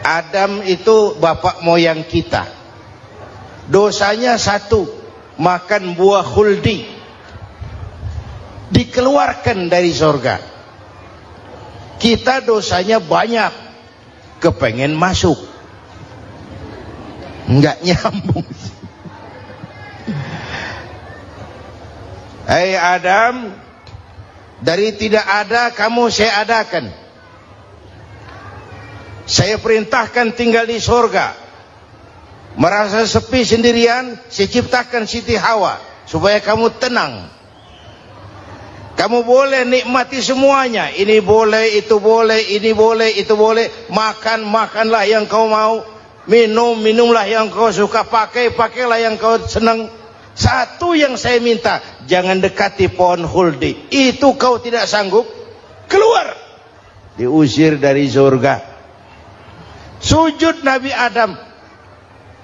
Adam itu bapak moyang kita. Dosanya satu, makan buah khuldi, dikeluarkan dari surga. Kita dosanya banyak, kepengen masuk, nggak nyambung. Hai Adam, dari tidak ada kamu saya adakan. Saya perintahkan tinggal di surga. Merasa sepi sendirian, saya ciptakan Siti Hawa supaya kamu tenang. Kamu boleh nikmati semuanya. Ini boleh, itu boleh, ini boleh, itu boleh. Makan, makanlah yang kau mau. Minum, minumlah yang kau suka. Pakai, pakailah yang kau senang. Satu yang saya minta, jangan dekati pohon khuldi. Itu kau tidak sanggup, keluar. Diusir dari surga. Sujud Nabi Adam,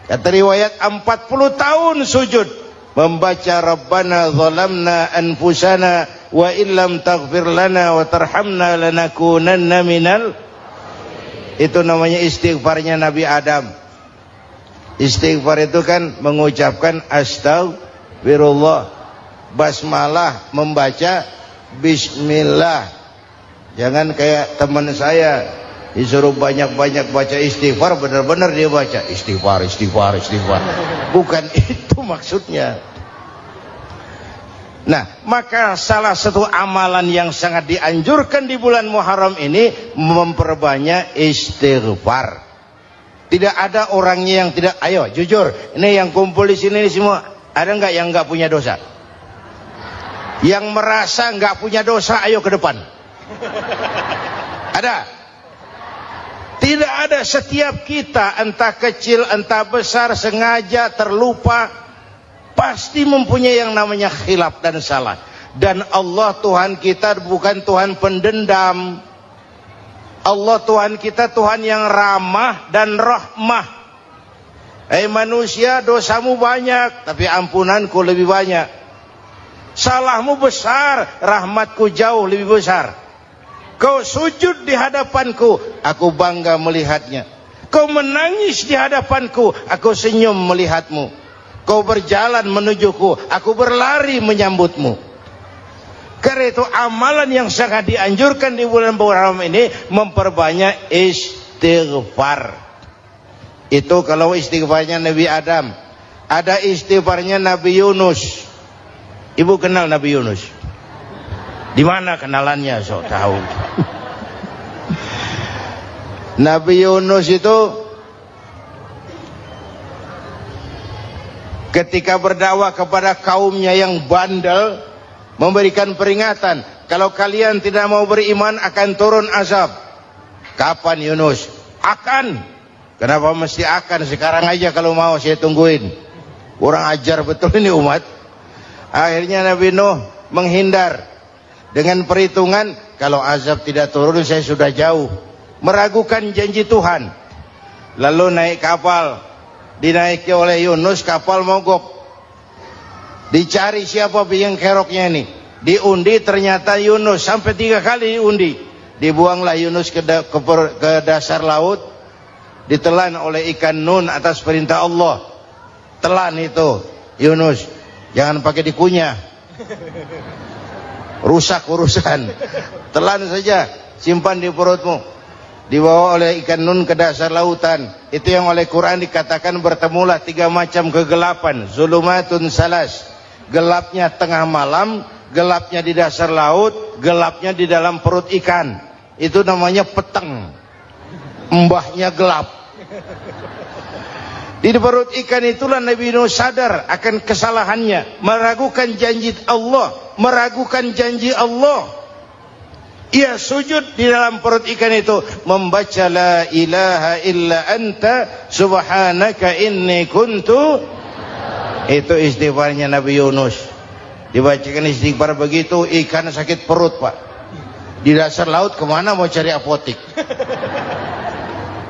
kata riwayat 40 tahun sujud, membaca Rabbana zalamna anfusana wa illam taghfir lana wa tarhamna lanakunanna minal. Itu namanya istighfarnya Nabi Adam. Istighfar itu kan mengucapkan astagfirullah, basmalah, membaca bismillah. Jangan kayak teman saya disuruh banyak-banyak baca istighfar, benar-benar dia baca istighfar, istighfar, istighfar. Bukan itu maksudnya. Nah, maka salah satu amalan yang sangat dianjurkan di bulan Muharram ini memperbanyak istighfar. Tidak ada orangnya yang tidak. Ayo jujur, ini yang kumpul di sini semua, ada nggak yang nggak punya dosa? Yang merasa nggak punya dosa, ayo ke depan. Ada? Tidak ada. Setiap kita, entah kecil entah besar, sengaja terlupa, pasti mempunyai yang namanya khilaf dan salah. Dan Allah Tuhan kita bukan Tuhan pendendam. Allah Tuhan kita Tuhan yang ramah dan rahmah. Hei manusia, dosamu banyak, tapi ampunanku lebih banyak. Salahmu besar, rahmatku jauh lebih besar. Kau sujud di hadapanku, aku bangga melihatnya. Kau menangis di hadapanku, aku senyum melihatmu. Kau berjalan menujuku, aku berlari menyambutmu. Karena itu amalan yang sangat dianjurkan di bulan Muharram ini memperbanyak istighfar. Itu kalau istighfarnya Nabi Adam. Ada istighfarnya Nabi Yunus. Ibu kenal Nabi Yunus? Di mana kenalannya? Sok tahu. Nabi Yunus itu ketika berdakwah kepada kaumnya yang bandel, memberikan peringatan, kalau kalian tidak mau beriman akan turun azab. Kapan Yunus? Akan. Kenapa mesti akan? Sekarang aja kalau mau, saya tungguin. Kurang ajar betul ini umat. Akhirnya Nabi Nuh menghindar dengan perhitungan, kalau azab tidak turun saya sudah jauh. Meragukan janji Tuhan. Lalu naik kapal, dinaiki oleh Yunus, kapal mogok. Dicari siapa biang keroknya ini. Diundi, ternyata Yunus. Sampai 3 kali diundi. Dibuanglah Yunus ke dasar laut. Ditelan oleh ikan nun atas perintah Allah. Telan itu Yunus. Jangan pakai dikunyah, rusak urusan. Telan saja, simpan di perutmu. Dibawa oleh ikan nun ke dasar lautan. Itu yang oleh Quran dikatakan bertemulah 3 macam kegelapan. Zulumatun salas. Gelapnya tengah malam, gelapnya di dasar laut, gelapnya di dalam perut ikan. Itu namanya peteng. Mbahnya gelap. Di perut ikan itulah Nabi Nuh sadar akan kesalahannya, meragukan janji Allah, meragukan janji Allah. Ia sujud di dalam perut ikan itu, membaca la ilaha illa anta subhanaka inni kuntu. Itu istighfarnya Nabi Yunus. Dibacakan istighfar begitu, ikan sakit perut, Pak. Di dasar laut kemana mau cari apotik?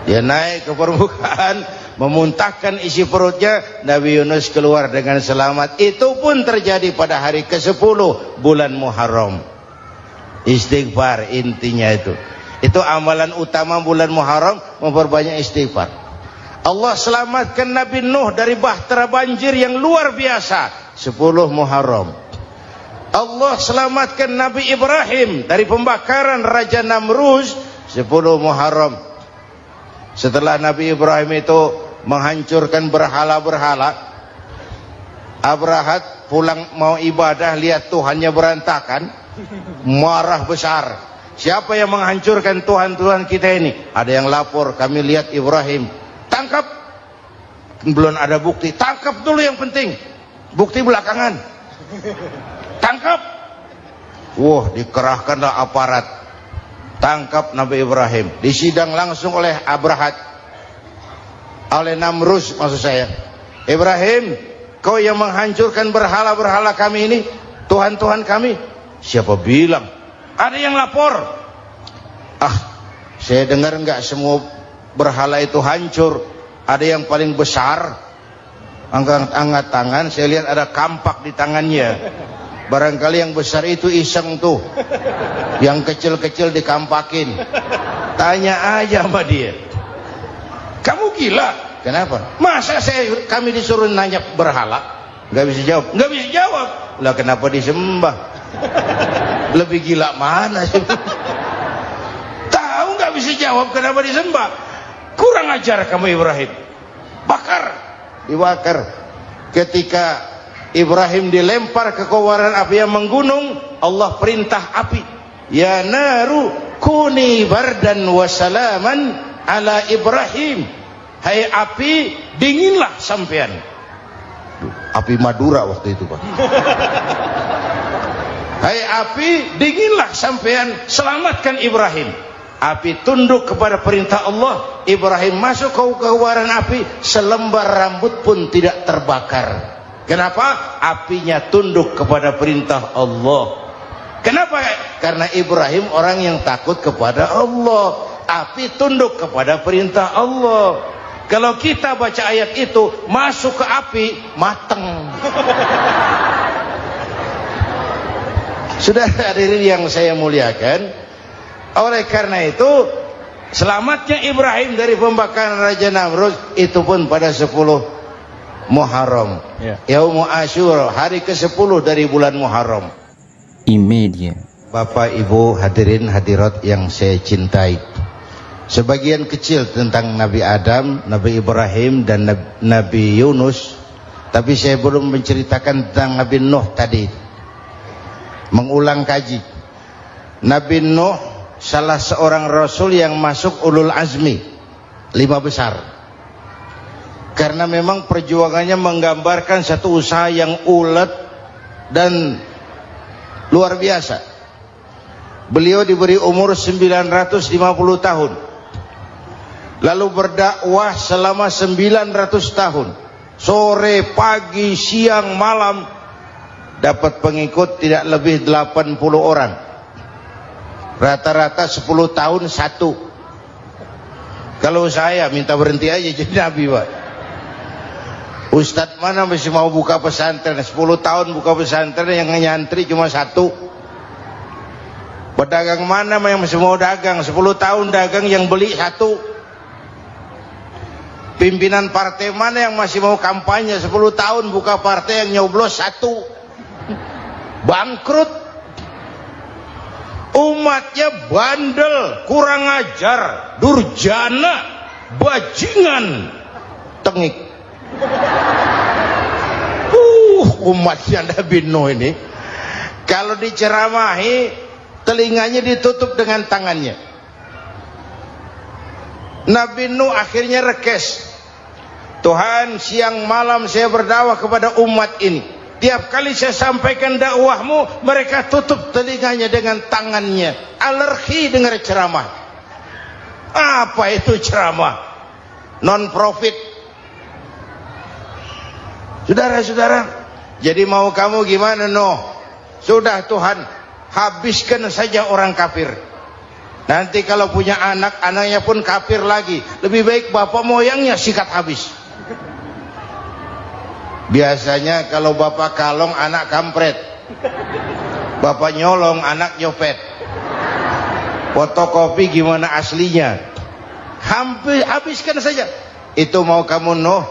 Dia naik ke permukaan, memuntahkan isi perutnya. Nabi Yunus keluar dengan selamat. Itu pun terjadi pada hari ke-10 bulan Muharram. Istighfar intinya itu. Itu amalan utama bulan Muharram, memperbanyak istighfar. Allah selamatkan Nabi Nuh dari bahtera banjir yang luar biasa, 10 Muharram. Allah selamatkan Nabi Ibrahim dari pembakaran Raja Namruz, 10 Muharram. Setelah Nabi Ibrahim itu menghancurkan berhala-berhala, Abrahat pulang mau ibadah, lihat Tuhannya berantakan, marah besar. Siapa yang menghancurkan Tuhan-Tuhan kita ini? Ada yang lapor, kami lihat Ibrahim. Tangkap. Belum ada bukti, tangkap dulu yang penting, bukti belakangan. Tangkap. Wah, dikerahkanlah aparat, tangkap Nabi Ibrahim, disidang langsung oleh Abrahat, oleh Namruz maksud saya. Ibrahim, kau yang menghancurkan berhala-berhala kami ini, Tuhan-Tuhan kami. Siapa bilang? Ada yang lapor. Ah, saya dengar enggak semua berhala itu hancur. Ada yang paling besar, angkat tangan, saya lihat ada kampak di tangannya. Barangkali yang besar itu iseng tuh, yang kecil-kecil dikampakin. Tanya aja sama dia, kamu gila? Kenapa? Masa kami disuruh nanya berhala? Nggak bisa jawab. Nggak bisa jawab. Lah kenapa disembah? Lebih gila mana sih? Tahu nggak bisa jawab kenapa disembah? Kurang ajar kamu Ibrahim. Bakar, dibakar. Ketika Ibrahim dilempar ke kobaran api yang menggunung, Allah perintah api, ya naru kuni bardan wa salaman ala Ibrahim. Hai api, dinginlah sampean. Api Madura waktu itu, Pak. Hai api, dinginlah sampean, selamatkan Ibrahim. Api tunduk kepada perintah Allah. Ibrahim masuk ke kobaran api, selembar rambut pun tidak terbakar. Kenapa? Apinya tunduk kepada perintah Allah. Kenapa? Karena Ibrahim orang yang takut kepada Allah. Api tunduk kepada perintah Allah. Kalau kita baca ayat itu, masuk ke api, mateng. Sudah hadirin yang saya muliakan, oleh karena itu selamatnya Ibrahim dari pembakaran Raja Namruz itu pun pada 10 Muharram, Yaumul Asyura, hari ke-10 dari bulan Muharram. Imedia. Bapak Ibu hadirin hadirat yang saya cintai, sebagian kecil tentang Nabi Adam, Nabi Ibrahim dan Nabi Yunus, tapi saya belum menceritakan tentang Nabi Nuh tadi. Mengulang kaji, Nabi Nuh salah seorang rasul yang masuk ulul azmi, 5 besar. Karena memang perjuangannya menggambarkan satu usaha yang ulet dan luar biasa. Beliau diberi umur 950 tahun, lalu berdakwah selama 900 tahun, sore, pagi, siang, malam. Dapat pengikut tidak lebih 80 orang. Rata-rata 10 tahun satu. Kalau saya minta berhenti aja jadi nabi, Pak. Ustadz mana masih mau buka pesantren? 10 tahun buka pesantren, yang nyantri cuma 1. Pedagang mana yang masih mau dagang? 10 tahun dagang, yang beli 1. Pimpinan partai mana yang masih mau kampanye? 10 tahun buka partai, yang nyoblos 1. Bangkrut. Umatnya bandel, kurang ajar, durjana, bajingan, tengik. Umatnya Nabi Nuh ini kalau diceramahi, telinganya ditutup dengan tangannya. Nabi Nuh akhirnya rekes, Tuhan, siang malam saya berdakwah kepada umat ini. Tiap kali saya sampaikan dakwahmu, mereka tutup telinganya dengan tangannya. Alergi dengar ceramah. Apa itu ceramah? Non profit. Saudara-saudara, jadi mau kamu gimana, Nuh? Sudah Tuhan, habiskan saja orang kafir. Nanti kalau punya anak, anaknya pun kafir lagi. Lebih baik bapak moyangnya sikat habis. Biasanya kalau bapak kalong, anak kampret. Bapak nyolong, anak nyopet. Fotokopi gimana aslinya? Hampir habiskan saja. Itu mau kamu Nuh?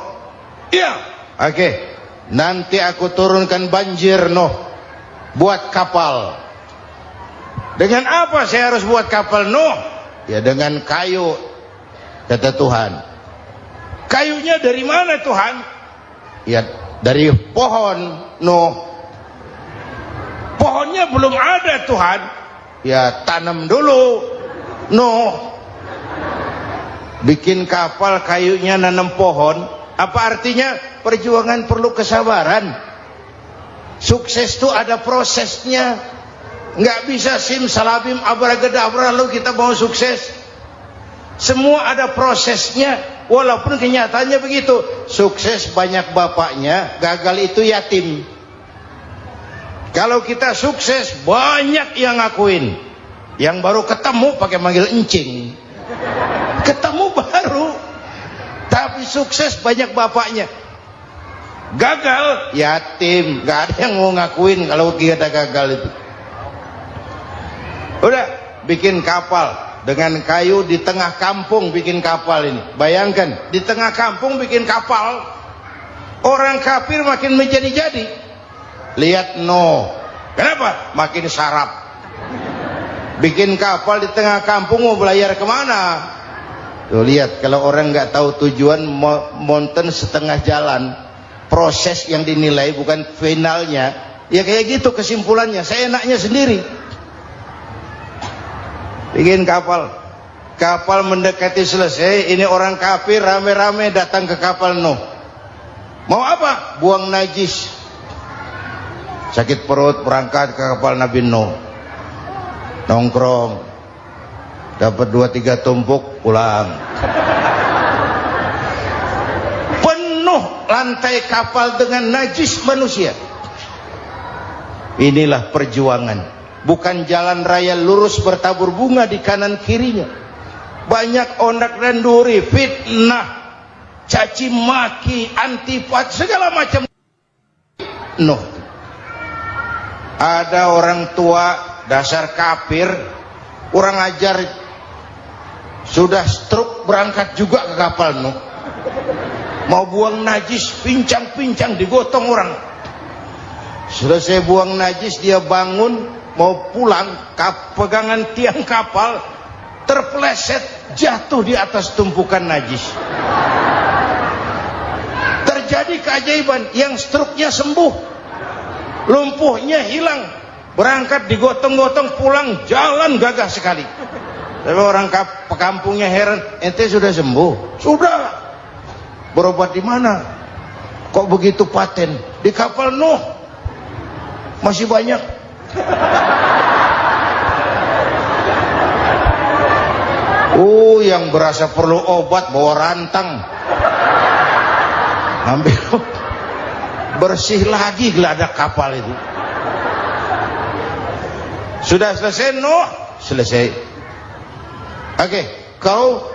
Iya. Oke. Nanti aku turunkan banjir Nuh. Buat kapal. Dengan apa saya harus buat kapal Nuh? Ya dengan kayu, kata Tuhan. Kayunya dari mana Tuhan? Ya dari pohon Nuh. Pohonnya belum ada Tuhan. Ya tanam dulu Nuh. Bikin kapal, kayunya nanam pohon. Apa artinya? Perjuangan perlu kesabaran. Sukses itu ada prosesnya. Nggak bisa simsalabim abracadabra lalu kita mau sukses. Semua ada prosesnya. Walaupun kenyataannya begitu. Sukses banyak bapaknya, gagal itu yatim. Kalau kita sukses banyak yang ngakuin. Yang baru ketemu pakai manggil encing. Ketemu baru. Tapi sukses banyak bapaknya. Gagal yatim, nggak ada yang mau ngakuin kalau kita gagal itu. Udah bikin kapal dengan kayu di tengah kampung, bikin kapal ini. Bayangkan di tengah kampung bikin kapal. Orang kafir makin menjadi-jadi. Lihat Nuh, kenapa? Makin sarap. Bikin kapal di tengah kampung, mau belayar kemana? Tuh lihat, kalau orang nggak tahu tujuan, mountain setengah jalan. Proses yang dinilai bukan finalnya. Ya kayak gitu kesimpulannya. Saya enaknya sendiri. Bikin kapal. Kapal mendekati selesai. Ini orang kafir rame-rame datang ke kapal Nuh. Mau apa? Buang najis. Sakit perut berangkat ke kapal Nabi Nuh. Nongkrong. Dapat 2-3 tumpuk pulang. Penuh lantai kapal dengan najis manusia. Inilah perjuangan. Bukan jalan raya lurus bertabur bunga di kanan kirinya. Banyak ondak dan duri, fitnah, caci maki, antipat, segala macam. Nuh. Ada orang tua dasar kafir, kurang ajar, sudah stroke berangkat juga ke kapal Nuh. Mau buang najis, pincang-pincang digotong orang. Selesai buang najis, dia bangun mau pulang, pegangan tiang kapal terpeleset, jatuh di atas tumpukan najis. Terjadi keajaiban, yang stroke-nya sembuh, lumpuhnya hilang, berangkat digotong-gotong pulang, jalan gagah sekali. Tapi orang pekampungnya heran, ente sudah sembuh? Sudah. Berobat di mana? Kok begitu paten? Di kapal Nuh. Masih banyak. Yang berasa perlu obat bawa rantang. Ambil bersih lagi geladak kapal itu. Sudah selesai Nuh? Selesai. Oke, kau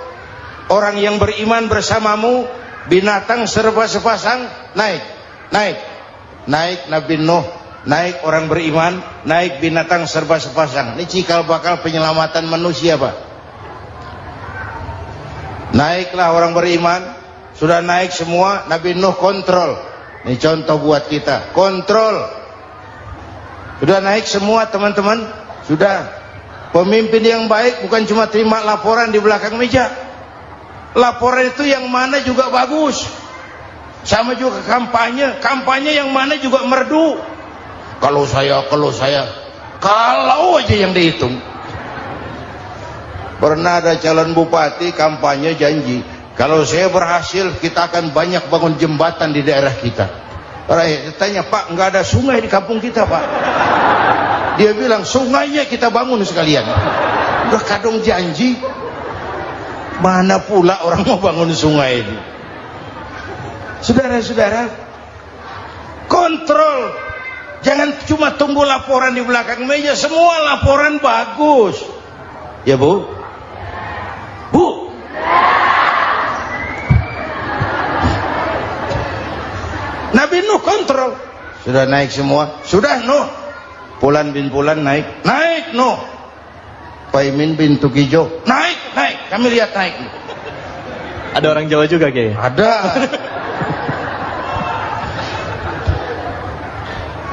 orang yang beriman bersamamu, binatang serba sepasang, naik Nabi Nuh, naik orang beriman, naik binatang serba sepasang. Ini cikal bakal penyelamatan manusia, Pak. Naiklah orang beriman, sudah naik semua, Nabi Nuh kontrol. Ini contoh buat kita, kontrol. Sudah naik semua teman-teman, sudah. Pemimpin yang baik bukan cuma terima laporan di belakang meja. Laporan itu yang mana juga bagus. Sama juga kampanye, kampanye yang mana juga merdu. Kalau saya, kalau aja yang dihitung. Pernah ada calon bupati kampanye janji, kalau saya berhasil kita akan banyak bangun jembatan di daerah kita. Rakyat tanya, Pak, nggak ada sungai di kampung kita, Pak. Dia bilang, sungainya kita bangun sekalian. Udah kadung janji, mana pula orang mau bangun sungai ini. Saudara-saudara, kontrol. Jangan cuma tunggu laporan di belakang meja, semua laporan bagus. Ya Bu? Bu? Nabi Nuh kontrol. Sudah naik semua? Sudah Nuh. Pulan bin Pulan naik Nuh. Paimin bintu Kijo. Naik, kami lihat naik. Ada orang Jawa juga Kiai. Ada.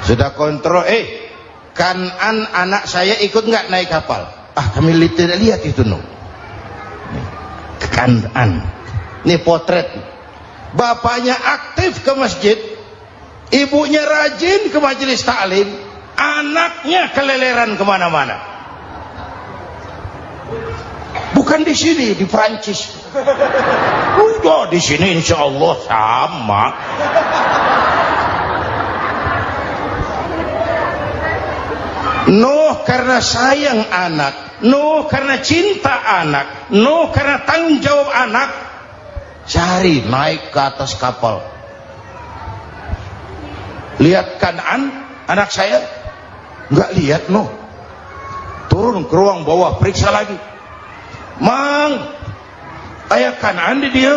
Sudah kontrol, Kanan anak saya ikut nggak naik kapal? Kami tidak lihat itu no. Kanan. Ini potret. Bapaknya aktif ke masjid, ibunya rajin ke majelis taklim, anaknya keleleran kemana-mana. Bukan di sini, di Prancis. Udah di sini insya Allah sama. Nuh karena sayang anak, Nuh karena cinta anak, Nuh karena tanggung jawab anak, cari naik ke atas kapal. Lihat Kan'an, anak saya, nggak lihat Nuh. Turun ke ruang bawah, periksa lagi. Mang, ayah Kan'an di dia.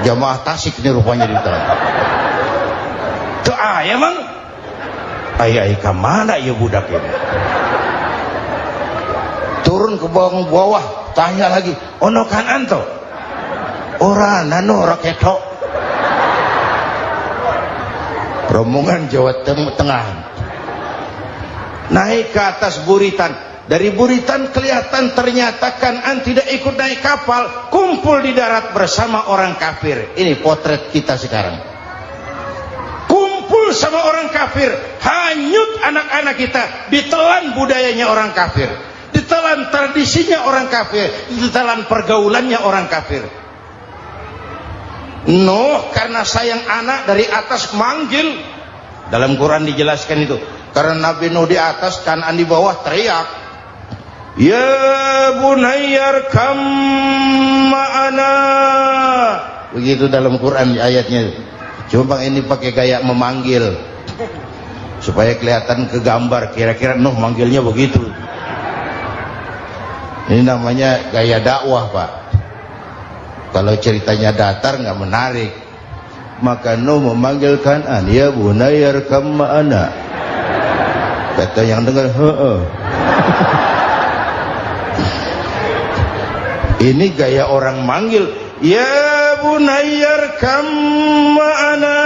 Jamaah Tasik ini rupanya di dalam. Tuh ayah mang. Ayah ke mana ya budak ini? Turun ke bawah, tanya lagi. Ono Kan'an to? Ora nano raketo. Rombongan Jawa Tengah. Naik ke atas buritan. Dari buritan kelihatan ternyata Kan'an tidak ikut naik kapal, kumpul di darat bersama orang kafir. Ini potret kita sekarang. Kumpul sama orang kafir, hanyut anak-anak kita, ditelan budayanya orang kafir, ditelan tradisinya orang kafir, ditelan pergaulannya orang kafir. Nuh karena sayang anak dari atas manggil. Dalam Quran dijelaskan itu. Karena Nabi Nuh di atas, Kan'an di bawah, teriak, ya bunayyar kam ma'ana. Begitu dalam Quran ayatnya. Cuma ini pakai gaya memanggil supaya kelihatan kegambar, kira-kira Nuh manggilnya begitu. Ini namanya gaya dakwah, Pak. Kalau ceritanya datar nggak menarik. Maka Nuh memanggil Kan'an, ya bunayyar kam ma'ana. Kata yang dengar, Ini gaya orang manggil, ya bunayyar kam ma'ana.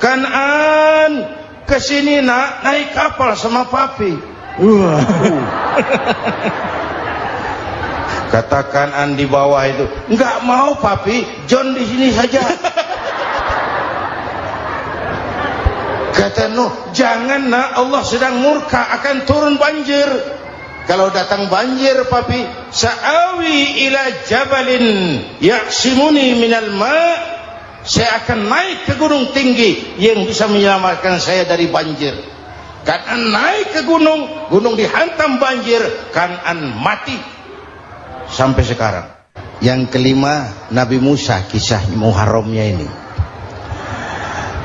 Kan'an, kesini nak, naik kapal sama papi. Kata Kan'an di bawah itu, enggak mau papi, John di sini saja. Kata Nuh, jangan nak, Allah sedang murka, akan turun banjir. Kalau datang banjir papi, sa'awi ila jabalin ya'simuni minal ma', saya akan naik ke gunung tinggi yang bisa menyelamatkan saya dari banjir. Kan'an naik ke gunung, gunung dihantam banjir, Kan'an mati sampai sekarang. Yang kelima, Nabi Musa, kisah Muharramnya ini.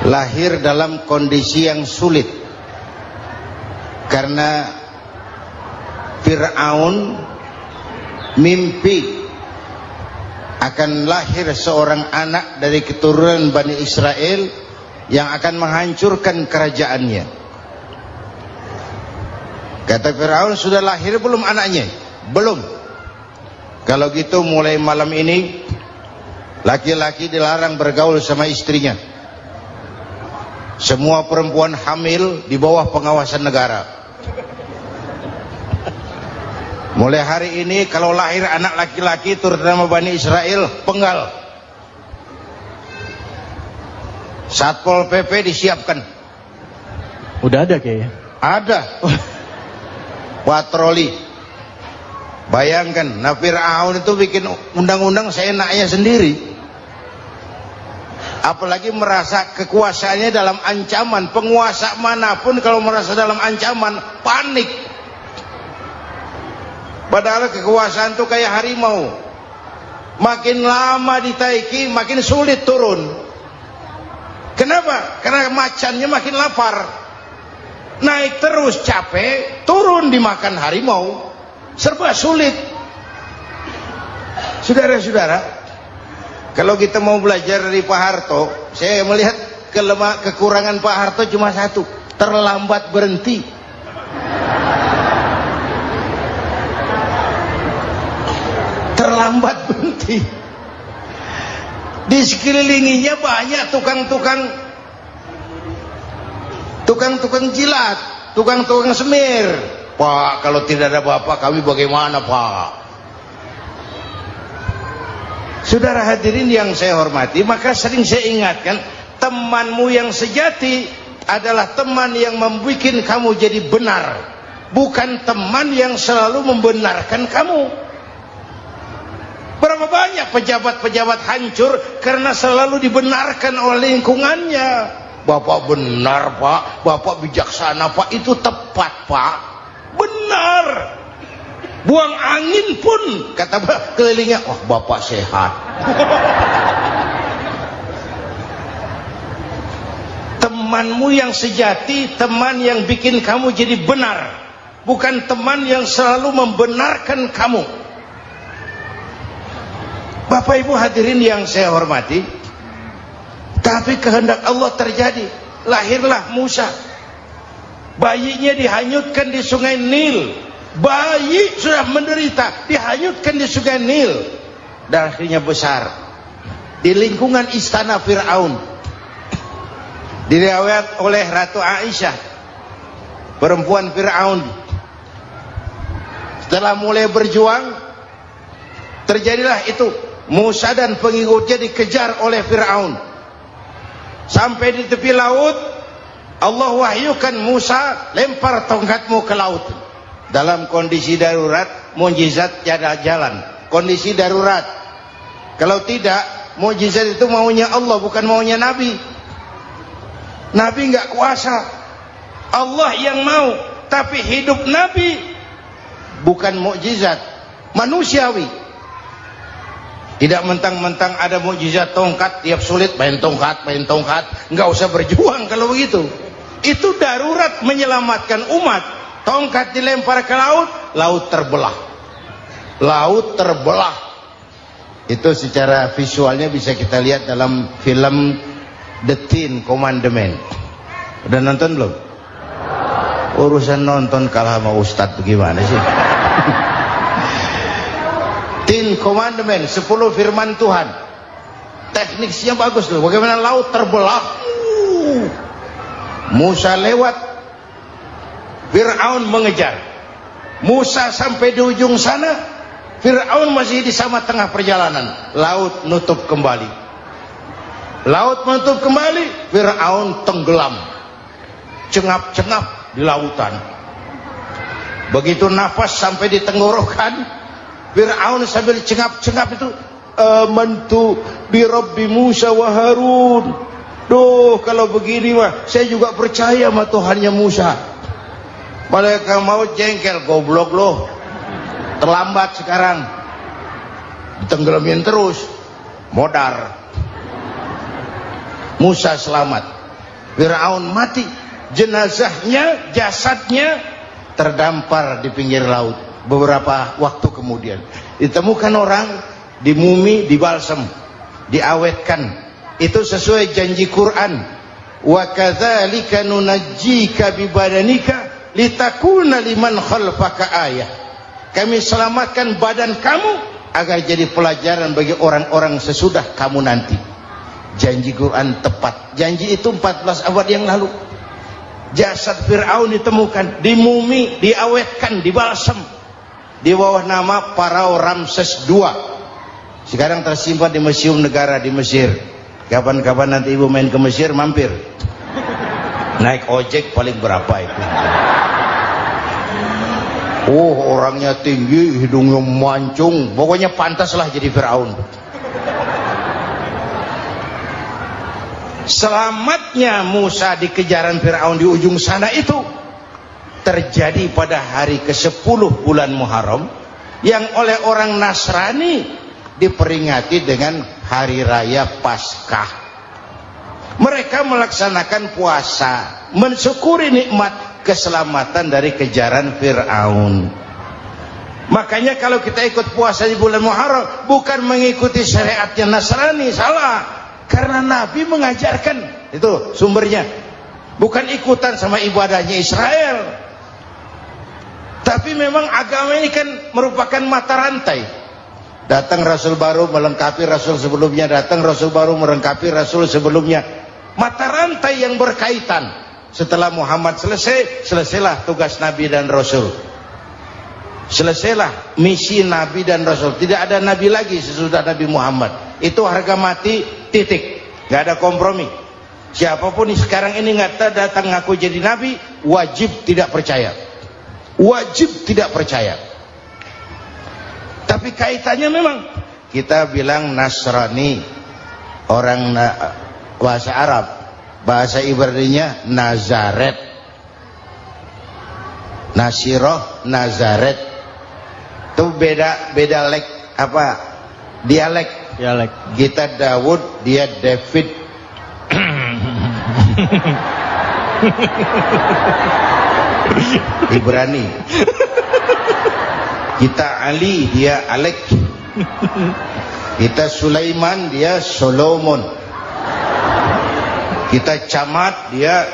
Lahir dalam kondisi yang sulit karena Fir'aun mimpi akan lahir seorang anak dari keturunan Bani Israel yang akan menghancurkan kerajaannya. Kata Fir'aun, sudah lahir belum anaknya? Belum. Kalau gitu mulai malam ini laki-laki dilarang bergaul sama istrinya. Semua perempuan hamil di bawah pengawasan negara. Mulai hari ini kalau lahir anak laki-laki terutama Bani Israel, penggal. Satpol PP disiapkan. Udah ada kayaknya. Ada. Patroli. Bayangkan, Fir'aun itu bikin undang-undang seenaknya sendiri. Apalagi merasa kekuasaannya dalam ancaman. Penguasa manapun kalau merasa dalam ancaman, panik. Padahal kekuasaan itu kayak harimau. Makin lama ditaiki, makin sulit turun. Kenapa? Karena macannya makin lapar. Naik terus capek, turun dimakan harimau. Serba sulit. Saudara-saudara, kalau kita mau belajar dari Pak Harto, saya melihat kekurangan Pak Harto cuma satu, terlambat berhenti. sambat benti. Di sekelilinginya banyak tukang-tukang jilat, tukang-tukang semir. Pak, kalau tidak ada bapak kami bagaimana, Pak? Saudara hadirin yang saya hormati, maka sering saya ingatkan, temanmu yang sejati adalah teman yang membuat kamu jadi benar, bukan teman yang selalu membenarkan kamu. Berapa banyak pejabat-pejabat hancur karena selalu dibenarkan oleh lingkungannya. Bapak benar, Pak. Bapak bijaksana, Pak. Itu tepat, Pak. Benar. Buang angin pun kata kelilingnya, wah, Bapak sehat. Temanmu yang sejati, teman yang bikin kamu jadi benar, bukan teman yang selalu membenarkan kamu. Bapak Ibu hadirin yang saya hormati, tapi kehendak Allah terjadi. Lahirlah Musa. Bayinya dihanyutkan di sungai Nil. Bayi sudah menderita, dihanyutkan di sungai Nil, dan akhirnya besar di lingkungan istana Fir'aun. Diriwayat oleh Ratu Aisyah, perempuan Fir'aun, setelah mulai berjuang, terjadilah itu. Musa dan pengikutnya dikejar oleh Fir'aun sampai di tepi laut. Allah wahyukan, Musa, lempar tongkatmu ke laut. Dalam kondisi darurat, mukjizat tiada jalan. Kondisi darurat. Kalau tidak, mukjizat itu maunya Allah, bukan maunya Nabi. Nabi nggak kuasa, Allah yang mau. Tapi hidup Nabi bukan mukjizat, manusiawi. Tidak mentang-mentang ada mukjizat tongkat, tiap sulit main tongkat. Nggak usah berjuang kalau begitu. Itu darurat menyelamatkan umat. Tongkat dilempar ke laut, laut terbelah. Laut terbelah. Itu secara visualnya bisa kita lihat dalam film The Ten Commandments. Udah nonton belum? Urusan nonton kalah sama Ustadz bagaimana sih? Ten Commandments, 10 firman Tuhan. Tekniknya bagus loh. Bagaimana laut terbelah. Musa lewat, Fir'aun mengejar. Musa sampai di ujung sana, Fir'aun masih di sama tengah perjalanan. Laut nutup kembali. Laut menutup kembali, Fir'aun tenggelam, cengap-cengap di lautan. Begitu nafas sampai di tenggorokan, Fir'aun sambil cengap-cengap itu, amantu bi Rabbi Musa wa Harun. Duh, kalau begini mah saya juga percaya sama Tuhannya Musa. Malaikat maut jengkel, goblok loh, terlambat sekarang, ditenggelamin terus, modar. Musa selamat, Fir'aun mati, jenazahnya, jasadnya terdampar di pinggir laut. Beberapa waktu kemudian ditemukan orang, dimumi, dibalsem, diawetkan. Itu sesuai janji Quran, wa kadzalika nunajjika bi badanika litakuna liman khalfaka ayah. Kami selamatkan badan kamu agar jadi pelajaran bagi orang-orang sesudah kamu nanti. Janji Quran tepat. Janji itu 14 abad yang lalu. Jasad Fir'aun ditemukan, dimumi, diawetkan, dibalsem di bawah nama Farao Ramses II. Sekarang tersimpan di Museum Negara di Mesir. Kapan-kapan nanti ibu main ke Mesir, mampir. Naik ojek paling berapa itu? Oh, orangnya tinggi, hidungnya mancung, pokoknya pantaslah jadi Fir'aun. Selamatnya Musa di kejaran Fir'aun di ujung sana itu terjadi pada hari ke-10 bulan Muharram, yang oleh orang Nasrani diperingati dengan hari raya Paskah. Mereka melaksanakan puasa, mensyukuri nikmat keselamatan dari kejaran Fir'aun. Makanya kalau kita ikut puasa di bulan Muharram, bukan mengikuti syariatnya Nasrani, salah. Karena Nabi mengajarkan, itu sumbernya, bukan ikutan sama ibadahnya Israel. Tapi memang agama ini kan merupakan mata rantai. Datang Rasul baru melengkapi Rasul sebelumnya, datang Rasul baru melengkapi Rasul sebelumnya. Mata rantai yang berkaitan. Setelah Muhammad selesai, selesailah tugas Nabi dan Rasul. Selesailah misi Nabi dan Rasul. Tidak ada Nabi lagi sesudah Nabi Muhammad. Itu harga mati, titik. Gak ada kompromi. Siapapun sekarang ini nggak datang ngaku jadi Nabi, wajib tidak percaya. Wajib tidak percaya. Tapi kaitannya memang kita bilang Nasrani, orang bahasa Arab, bahasa Ibraninya Nazaret, Nasiroh, Nazaret, itu beda dialek. Kita Daud, dia David. Ibrani. Kita Ali, dia Alek. Kita Sulaiman, dia Solomon. Kita Camat, dia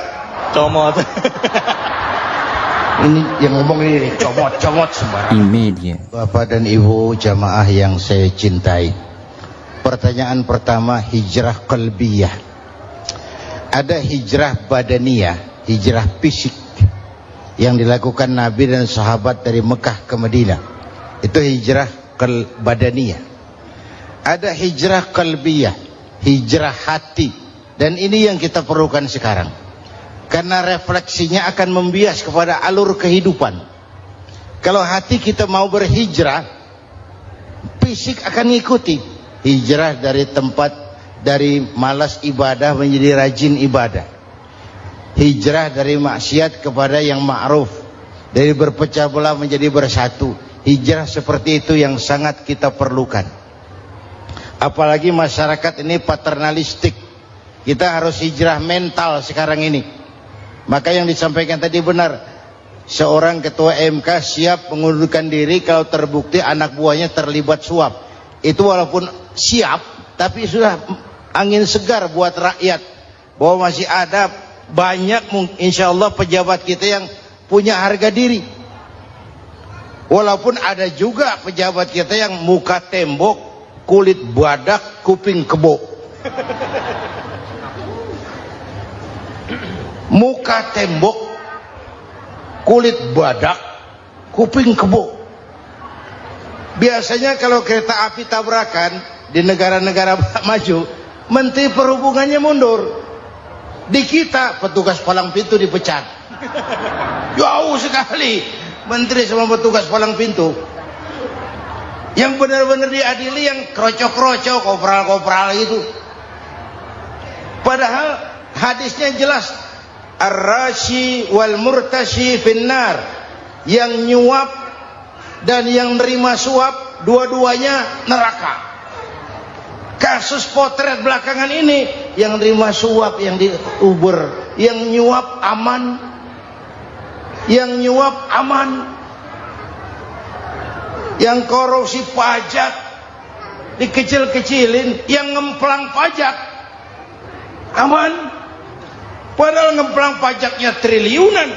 Comot. ini yang ngomong ini comot sembarang. Imedia. Bapak dan Ibu jamaah yang saya cintai, pertanyaan pertama, hijrah qalbiyah. Ada hijrah badaniyah, hijrah fisik yang dilakukan Nabi dan sahabat dari Mekah ke Madinah. Itu hijrah badaniyah. Ada hijrah qalbiyah, hijrah hati. Dan ini yang kita perlukan sekarang. Karena refleksinya akan membias kepada alur kehidupan. Kalau hati kita mau berhijrah, fisik akan ngikuti. Hijrah dari tempat, dari malas ibadah menjadi rajin ibadah. Hijrah dari maksiat kepada yang ma'ruf, dari berpecah belah menjadi bersatu. Hijrah seperti itu yang sangat kita perlukan. Apalagi masyarakat ini paternalistik. Kita harus hijrah mental sekarang ini. Maka yang disampaikan tadi benar. Seorang ketua MK siap mengundurkan diri kalau terbukti anak buahnya terlibat suap. Itu walaupun siap, tapi sudah angin segar buat rakyat. Bahwa masih ada banyak insya Allah pejabat kita yang punya harga diri. Walaupun ada juga pejabat kita yang muka tembok, kulit badak, kuping kebo. Muka tembok, kulit badak, kuping kebo. Biasanya kalau kereta api tabrakan di negara-negara maju, Menteri Perhubungannya mundur. Di kita petugas palang pintu dipecat. Jauh sekali menteri sama petugas palang pintu. Yang benar-benar diadili yang krocok-krocok, kopral-kopral itu. Padahal hadisnya jelas, ar-rashi wal murtashi finnar. Yang nyuap dan yang nerima suap, dua-duanya neraka. Kasus potret belakangan ini, yang nerima suap, yang diuber, yang nyuap aman. Yang nyuap aman, yang korupsi pajak dikecil-kecilin, yang ngemplang pajak aman. Padahal ngemplang pajaknya triliunan.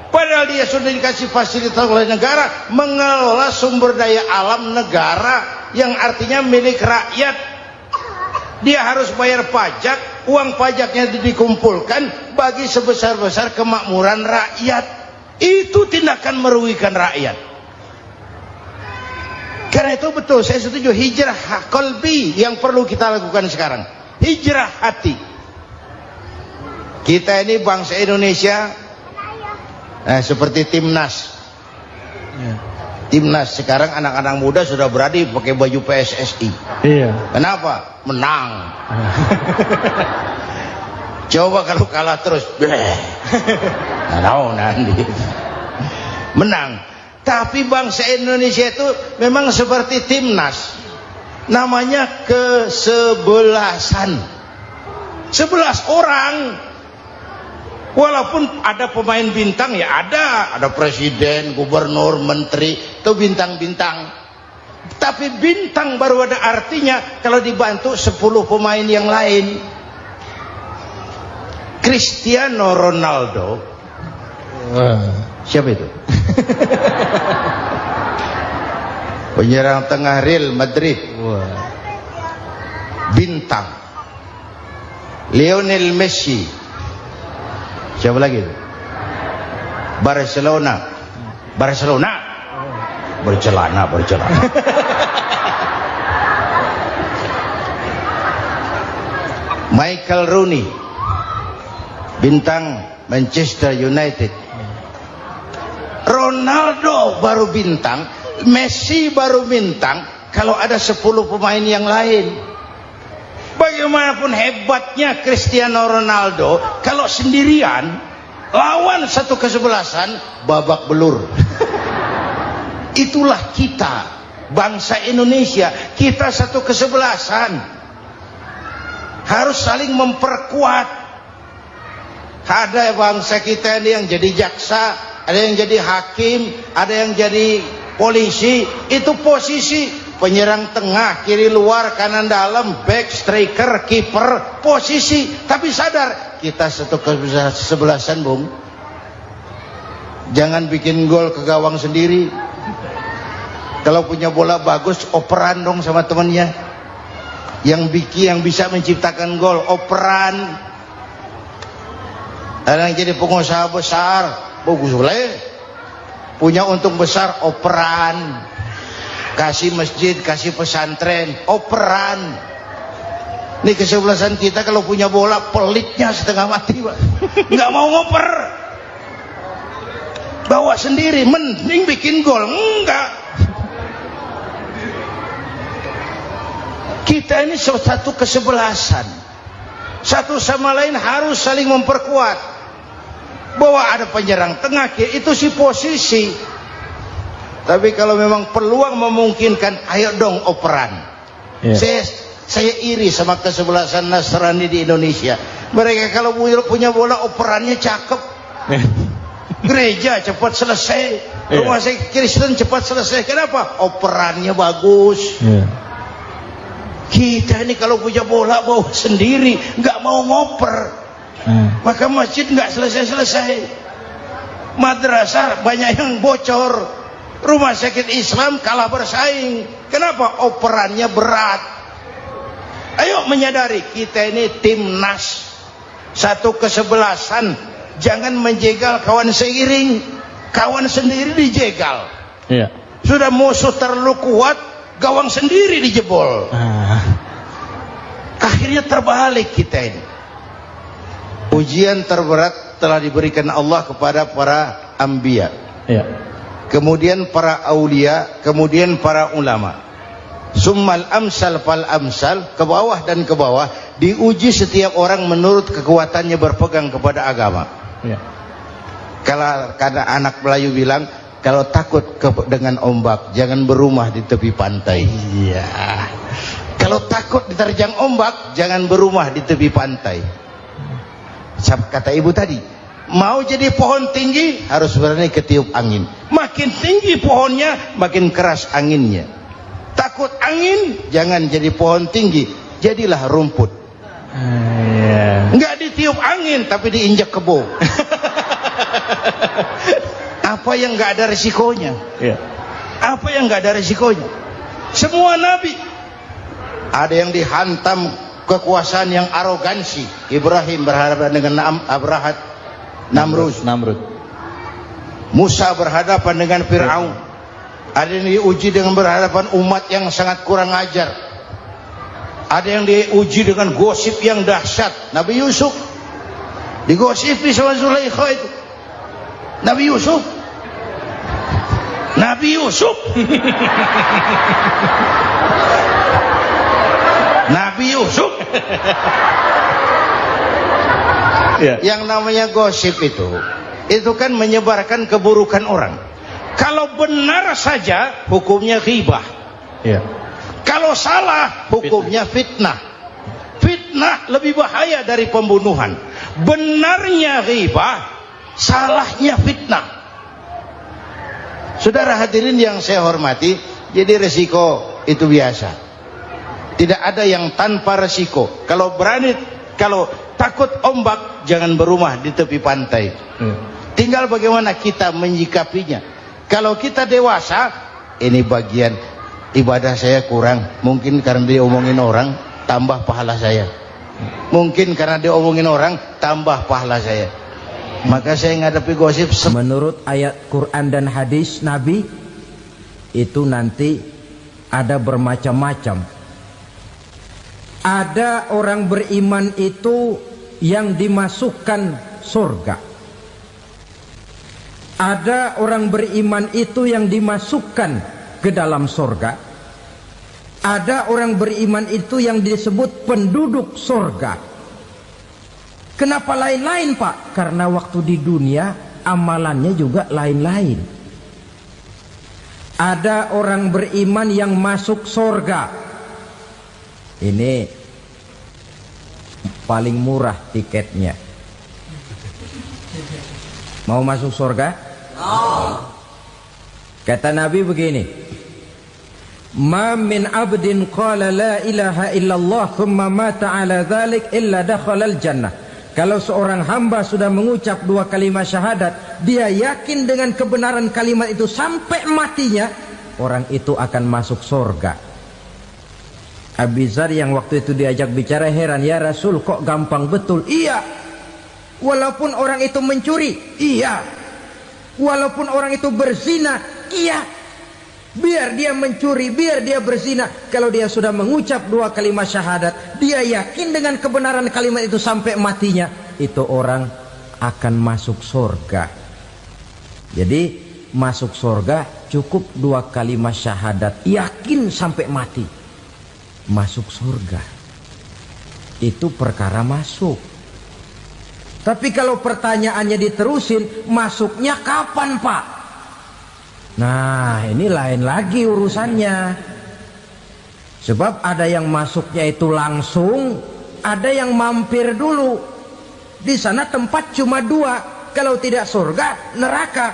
Padahal dia sudah dikasih fasilitas oleh negara mengelola sumber daya alam negara yang artinya milik rakyat. Dia harus bayar pajak, uang pajaknya dikumpulkan bagi sebesar-besar kemakmuran rakyat. Itu tindakan merugikan rakyat. Karena itu betul, saya setuju, hijrah qalbi yang perlu kita lakukan sekarang. Hijrah hati. Kita ini bangsa Indonesia, seperti timnas. Timnas sekarang anak-anak muda sudah berani pakai baju PSSI. Iya. Kenapa? Menang. Coba kalau kalah terus, nanti menang. Tapi bangsa Indonesia itu memang seperti timnas, namanya kesebelasan, 11 orang. Walaupun ada pemain bintang, ya ada presiden, gubernur, menteri, itu bintang-bintang. Tapi bintang baru ada artinya kalau dibantu 10 pemain yang lain. Cristiano Ronaldo, siapa itu? Penyerang tengah Real Madrid, Wah. bintang. Lionel Messi. Siapa lagi? Barcelona. Bercelana. Michael Rooney, bintang Manchester United. Ronaldo baru bintang, Messi baru bintang kalau ada 10 pemain yang lain. Bagaimanapun hebatnya Cristiano Ronaldo, kalau sendirian lawan satu kesebelasan, babak belur. Itulah kita, bangsa Indonesia. Kita satu kesebelasan, harus saling memperkuat. Ada bangsa kita ini yang jadi jaksa, ada yang jadi hakim, ada yang jadi polisi. Itu posisi penyerang tengah, kiri luar, kanan dalam, back, striker, kiper, posisi. Tapi sadar kita satu kesebelasan, Bung. Jangan bikin gol ke gawang sendiri. Kalau punya bola bagus, operan dong sama temannya. Yang bisa menciptakan gol, operan. Ada yang jadi pengusaha besar, bagus boleh. Punya untung besar, operan. Kasih masjid, kasih pesantren, operan. Ini kesebelasan kita kalau punya bola, pelitnya setengah mati, Pak. Nggak mau ngoper. Bawa sendiri, mending bikin gol. Enggak. Kita ini satu kesebelasan. Satu sama lain harus saling memperkuat. Bahwa ada penyerang tengah, itu si posisi. Tapi kalau memang peluang memungkinkan, ayo dong operan. Saya iri sama kesebelasan Nasrani di Indonesia. Mereka kalau punya bola, operannya cakep. Gereja cepat selesai, rumah sakit Kristen cepat selesai. Kenapa? Operannya bagus. Kita ini kalau punya bola bawa sendiri, nggak mau ngoper. Maka masjid nggak selesai-selesai. Madrasah banyak yang bocor. Rumah sakit Islam kalah bersaing. Kenapa? Operannya berat. Ayo menyadari kita ini timnas, satu kesebelasan. Jangan menjegal kawan seiring, kawan sendiri dijegal. Sudah musuh terlalu kuat, gawang sendiri dijebol. Akhirnya terbalik kita ini. Ujian terberat telah diberikan Allah kepada para anbiya. Kemudian para aulia, kemudian para ulama. Summal amsal fal amsal, ke bawah dan ke bawah, diuji setiap orang menurut kekuatannya berpegang kepada agama. Kalau karena anak Melayu bilang, kalau takut dengan ombak, jangan berumah di tepi pantai. Kalau takut diterjang ombak, jangan berumah di tepi pantai. Kata ibu tadi, mau jadi pohon tinggi harus berani ketiup angin. Makin tinggi pohonnya, makin keras anginnya. Takut angin, jangan jadi pohon tinggi, jadilah rumput. Enggak ditiup angin, tapi diinjak kebo. Apa yang enggak ada resikonya? Apa yang enggak ada resikonya? Semua nabi ada yang dihantam kekuasaan yang arogansi. Ibrahim berhadapan dengan Namrud. Musa berhadapan dengan Fir'aun. Ada yang diuji dengan berhadapan umat yang sangat kurang ajar. Ada yang diuji dengan gosip yang dahsyat. Nabi Yusuf digosipi sama Zulaikha itu. Nabi Yusuf Yang namanya gosip itu kan menyebarkan keburukan orang. Kalau benar saja hukumnya ghibah. Kalau salah hukumnya fitnah. Fitnah lebih bahaya dari pembunuhan. Benarnya ghibah, salahnya fitnah. Saudara hadirin yang saya hormati, jadi resiko itu biasa. Tidak ada yang tanpa resiko. Kalau takut ombak, jangan berumah di tepi pantai. Tinggal bagaimana kita menyikapinya. Kalau kita dewasa, ini bagian ibadah saya kurang. Mungkin karena dia omongin orang, tambah pahala saya. Mungkin karena dia omongin orang, tambah pahala saya. Maka saya ngadapi gosip. Menurut ayat Quran dan hadis Nabi, itu nanti ada bermacam-macam. Ada orang beriman itu yang dimasukkan surga. Ada orang beriman itu yang dimasukkan ke dalam surga. Ada orang beriman itu yang disebut penduduk surga. Kenapa lain-lain, Pak? Karena waktu di dunia amalannya juga lain-lain. Ada orang beriman yang masuk surga. Ini paling murah tiketnya. Mau masuk surga? Kata Nabi begini, ma min abdin qala la ilaha illallah thumma mata ala dhalik illa dakhalal jannah. Kalau seorang hamba sudah mengucap dua kalimat syahadat, dia yakin dengan kebenaran kalimat itu sampai matinya, orang itu akan masuk surga. Abi Dzar yang waktu itu diajak bicara heran, ya Rasul kok gampang betul? Iya. Walaupun orang itu mencuri, iya. Walaupun orang itu berzina, iya. Biar dia mencuri, biar dia berzina, kalau dia sudah mengucap dua kalimat syahadat, dia yakin dengan kebenaran kalimat itu sampai matinya, itu orang akan masuk surga. Jadi masuk surga cukup dua kalimat syahadat, yakin sampai mati, masuk surga. Itu perkara masuk. Tapi kalau pertanyaannya diterusin, masuknya kapan, Pak? Nah, ini lain lagi urusannya. Sebab ada yang masuknya itu langsung, ada yang mampir dulu. Di sana tempat cuma dua, kalau tidak surga, neraka.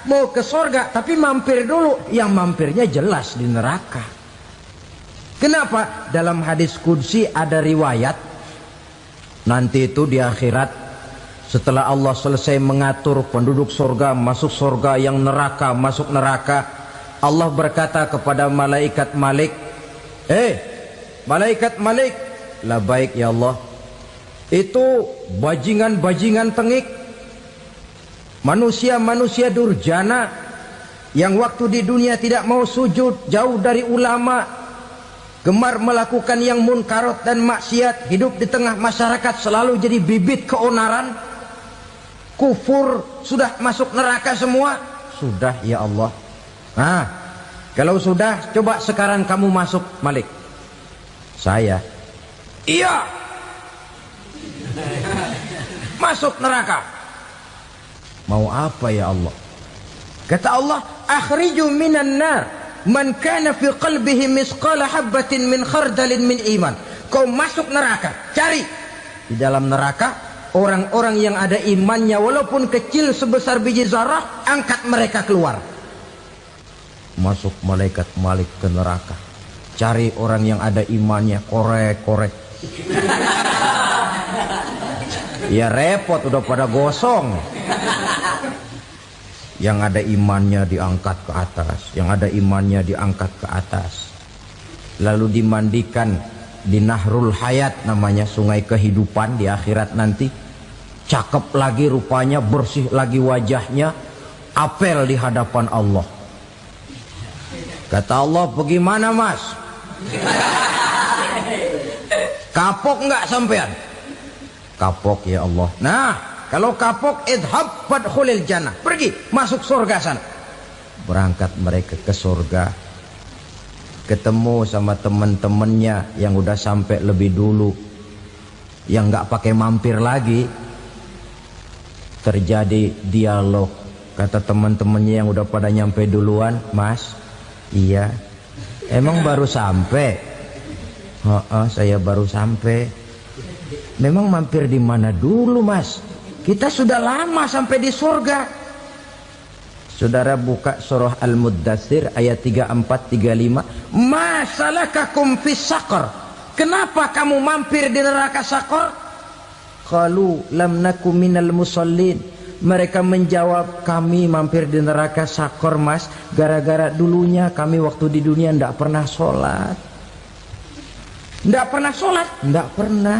Mau ke surga tapi mampir dulu, yang mampirnya jelas di neraka. Kenapa? Dalam hadis qudsi ada riwayat, nanti itu di akhirat, setelah Allah selesai mengatur penduduk surga masuk surga, yang neraka masuk neraka, Allah berkata kepada malaikat Malik, malaikat Malik, labaik ya Allah, itu bajingan-bajingan tengik, manusia-manusia durjana yang waktu di dunia tidak mau sujud, jauh dari ulama, gemar melakukan yang munkarat dan maksiat, hidup di tengah masyarakat selalu jadi bibit keonaran, kufur, sudah masuk neraka semua. Sudah ya Allah. Nah, kalau sudah, coba sekarang kamu masuk, Malik. Saya, iya, masuk neraka. Mau apa ya Allah? Kata Allah, akhriju minan nar man kana fi qalbihi misqala habatin min khardalin min iman. Kau masuk neraka, cari di dalam neraka orang-orang yang ada imannya walaupun kecil sebesar biji zarah, angkat mereka keluar. Masuk malaikat Malik ke neraka, cari orang yang ada imannya, korek-korek. Ya repot, udah pada gosong. Yang ada imannya diangkat ke atas, yang ada imannya diangkat ke atas, lalu dimandikan di Nahrul Hayat, namanya sungai kehidupan di akhirat nanti. Cakep lagi rupanya, bersih lagi wajahnya, apel di hadapan Allah. Kata Allah, bagaimana mas? Kapok nggak sampean? Kapok ya Allah. Nah, kalau kapok, idhab fadkhulil jannah, pergi masuk surga sana. Berangkat mereka ke surga, ketemu sama teman-temannya yang udah sampai lebih dulu, yang nggak pakai mampir lagi. Terjadi dialog. Kata teman-temannya yang udah pada nyampe duluan, mas, iya, emang baru sampai? Saya baru sampai. Memang mampir di mana dulu mas? Kita sudah lama sampai di surga. Saudara buka surah Al-Muddatsir ayat 34-35. Ma salakakum fis saqar? Kenapa kamu mampir di neraka Saqar? Qalu lam naku minal musallin. Mereka menjawab, kami mampir di neraka Sakor mas, gara-gara dulunya kami waktu di dunia tidak pernah sholat. Tidak pernah sholat? Tidak pernah.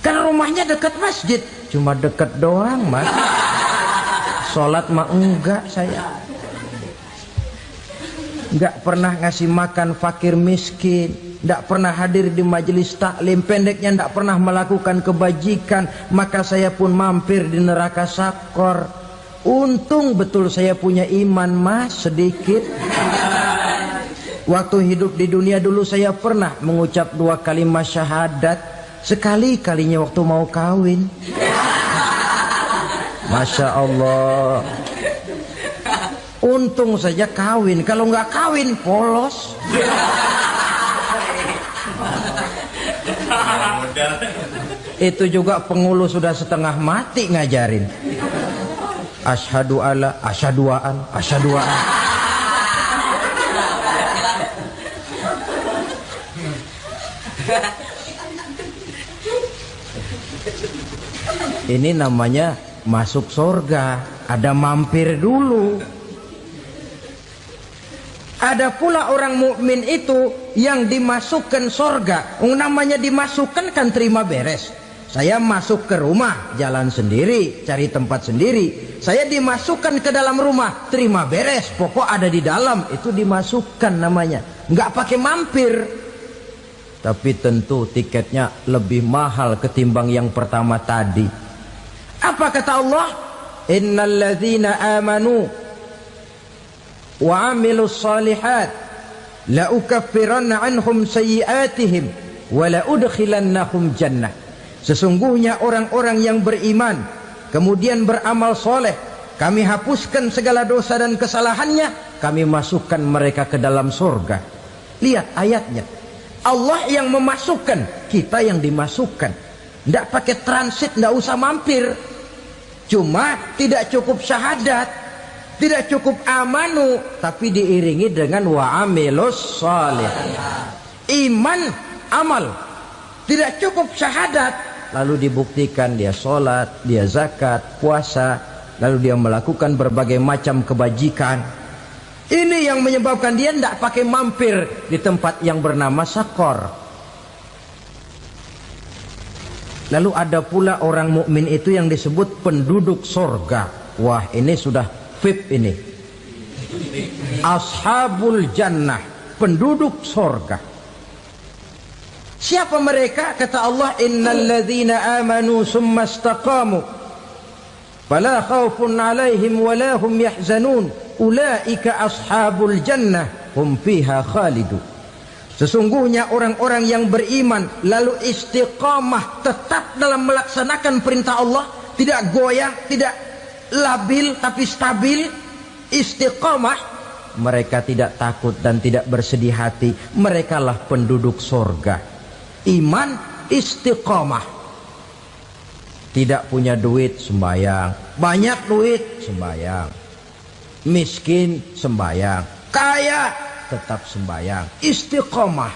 Karena rumahnya dekat masjid. Cuma dekat doang mas. Sholat mah enggak saya. Enggak pernah ngasih makan fakir miskin. Tidak pernah hadir di majelis taklim. Pendeknya tidak pernah melakukan kebajikan. Maka saya pun mampir di neraka Sakor. Untung betul saya punya iman mas, sedikit. Waktu hidup di dunia dulu saya pernah mengucap 2 kalimat syahadat. Sekali-kalinya waktu mau kawin. Masya Allah. Untung saja kawin. Kalau nggak kawin polos. Itu juga pengulu sudah setengah mati ngajarin. Asyhadu alla, asyaduaan, asyaduaan. Ini namanya masuk surga. Ada mampir dulu. Ada pula orang mukmin itu yang dimasukkan surga. Namanya dimasukkan kan terima beres. Saya masuk ke rumah, jalan sendiri, cari tempat sendiri. Saya dimasukkan ke dalam rumah, terima beres. Pokok ada di dalam, itu dimasukkan namanya. Nggak pakai mampir. Tapi tentu tiketnya lebih mahal ketimbang yang pertama tadi. Apa kata Allah? Innal ladzina amanu wa amilus salihat la ukaffiranna anhum sayyi'atihim wa la udkhilannahum jannah. Sesungguhnya orang-orang yang beriman kemudian beramal soleh, kami hapuskan segala dosa dan kesalahannya, kami masukkan mereka ke dalam surga. Lihat ayatnya. Allah yang memasukkan, kita yang dimasukkan. Tidak pakai transit, tidak usah mampir. Cuma tidak cukup syahadat, tidak cukup amanu, tapi diiringi dengan wa'amilus salih. Iman, amal. Tidak cukup syahadat, lalu dibuktikan dia sholat, dia zakat, puasa, lalu dia melakukan berbagai macam kebajikan. Ini yang menyebabkan dia tidak pakai mampir di tempat yang bernama Sakor. Lalu ada pula orang mukmin itu yang disebut penduduk sorga. Wah, ini sudah VIP ini. Ashabul jannah, penduduk sorga. Siapa mereka? Kata Allah, innal ladzina amanu summa istaqamu fala khaufun alaihim wala hum yahzanun ulaika ashabul jannah hum fiha khalidun. Sesungguhnya orang-orang yang beriman lalu istiqamah, tetap dalam melaksanakan perintah Allah, tidak goyang, tidak labil tapi stabil, istiqamah, mereka tidak takut dan tidak bersedih hati. Merekalah penduduk surga. Iman, istiqamah. Tidak punya duit, sembayang. Banyak duit, sembayang. Miskin, sembayang. Kaya, tetap sembayang. Istiqamah.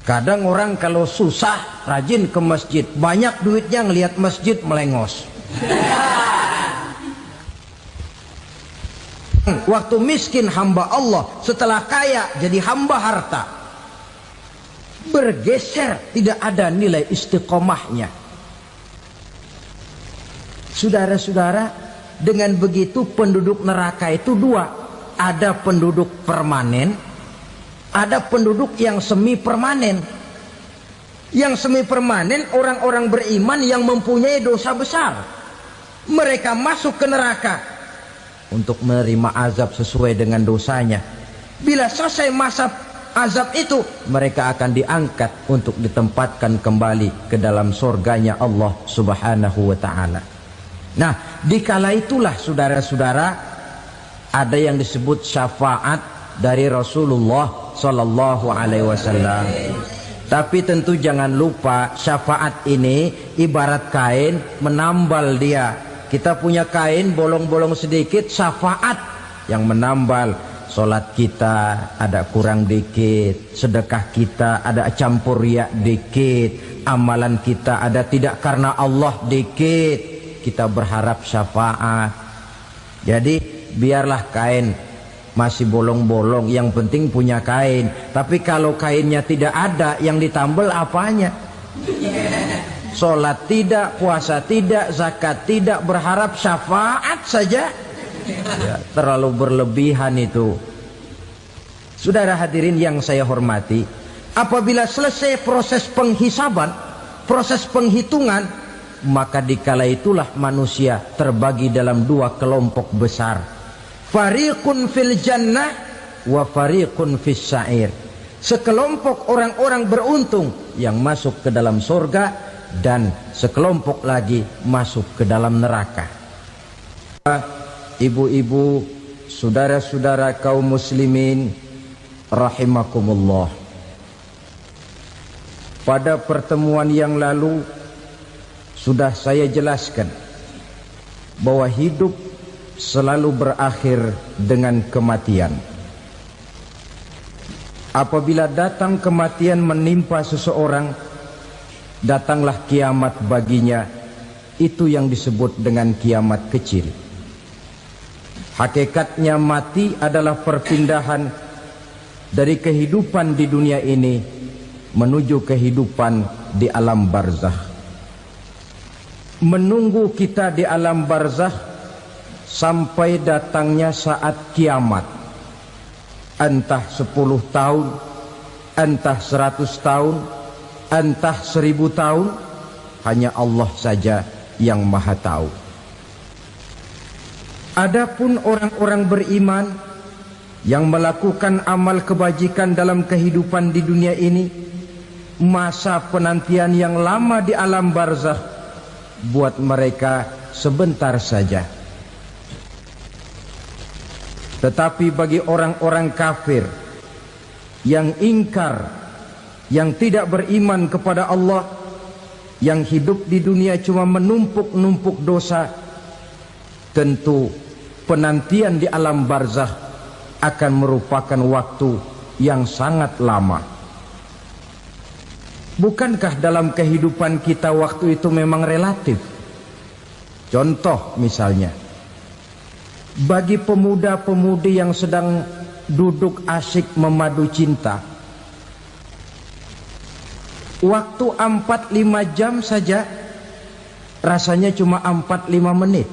Kadang orang kalau susah rajin ke masjid, banyak duitnya ngelihat masjid melengos. Waktu miskin hamba Allah, setelah kaya jadi hamba harta. Bergeser, tidak ada nilai istiqomahnya. Saudara-saudara, dengan begitu penduduk neraka itu dua. Ada penduduk permanen, ada penduduk yang semi permanen. Yang semi permanen orang-orang beriman yang mempunyai dosa besar. Mereka masuk ke neraka untuk menerima azab sesuai dengan dosanya. Bila selesai masa azab itu, mereka akan diangkat untuk ditempatkan kembali ke dalam surganya Allah Subhanahu wa ta'ala. Nah, dikala itulah saudara-saudara, ada yang disebut syafaat dari Rasulullah Sallallahu Alaihi Wasallam. Tapi tentu jangan lupa, syafaat ini ibarat kain menambal dia. Kita punya kain bolong-bolong sedikit, syafaat yang menambal. Solat kita ada kurang dikit, sedekah kita ada campur riak dikit, amalan kita ada tidak karena Allah dikit. kita berharap syafaat. Jadi biarlah kain masih bolong-bolong, yang penting punya kain. Tapi kalau kainnya tidak ada, yang ditambal apanya? Sholat tidak, puasa tidak, zakat tidak, berharap syafaat saja. Ya, terlalu berlebihan itu. Saudara hadirin yang saya hormati, apabila selesai proses penghisaban, proses penghitungan, maka dikala itulah manusia terbagi dalam dua kelompok besar. Fariqun fil jannah wa fariqun fis sa'ir. Sekelompok orang-orang beruntung yang masuk ke dalam surga, dan sekelompok lagi masuk ke dalam neraka. Ibu-ibu, saudara-saudara kaum muslimin rahimakumullah. Pada pertemuan yang lalu sudah saya jelaskan bahwa hidup selalu berakhir dengan kematian. Apabila datang kematian menimpa seseorang, datanglah kiamat baginya. Itu yang disebut dengan kiamat kecil. Hakikatnya mati adalah perpindahan dari kehidupan di dunia ini menuju kehidupan di alam barzakh. Menunggu kita di alam barzakh sampai datangnya saat kiamat, entah 10 tahun, entah 100 tahun, entah 1000 tahun, hanya Allah saja yang maha tahu. Adapun orang-orang beriman yang melakukan amal kebajikan dalam kehidupan di dunia ini, masa penantian yang lama di alam barzakh buat mereka sebentar saja. Tetapi bagi orang-orang kafir yang ingkar, yang tidak beriman kepada Allah, yang hidup di dunia cuma menumpuk-numpuk dosa, tentu penantian di alam barzakh akan merupakan waktu yang sangat lama. Bukankah dalam kehidupan kita waktu itu memang relatif? Contoh misalnya, bagi pemuda-pemudi yang sedang duduk asyik memadu cinta, waktu 4-5 jam saja rasanya cuma 4-5 menit.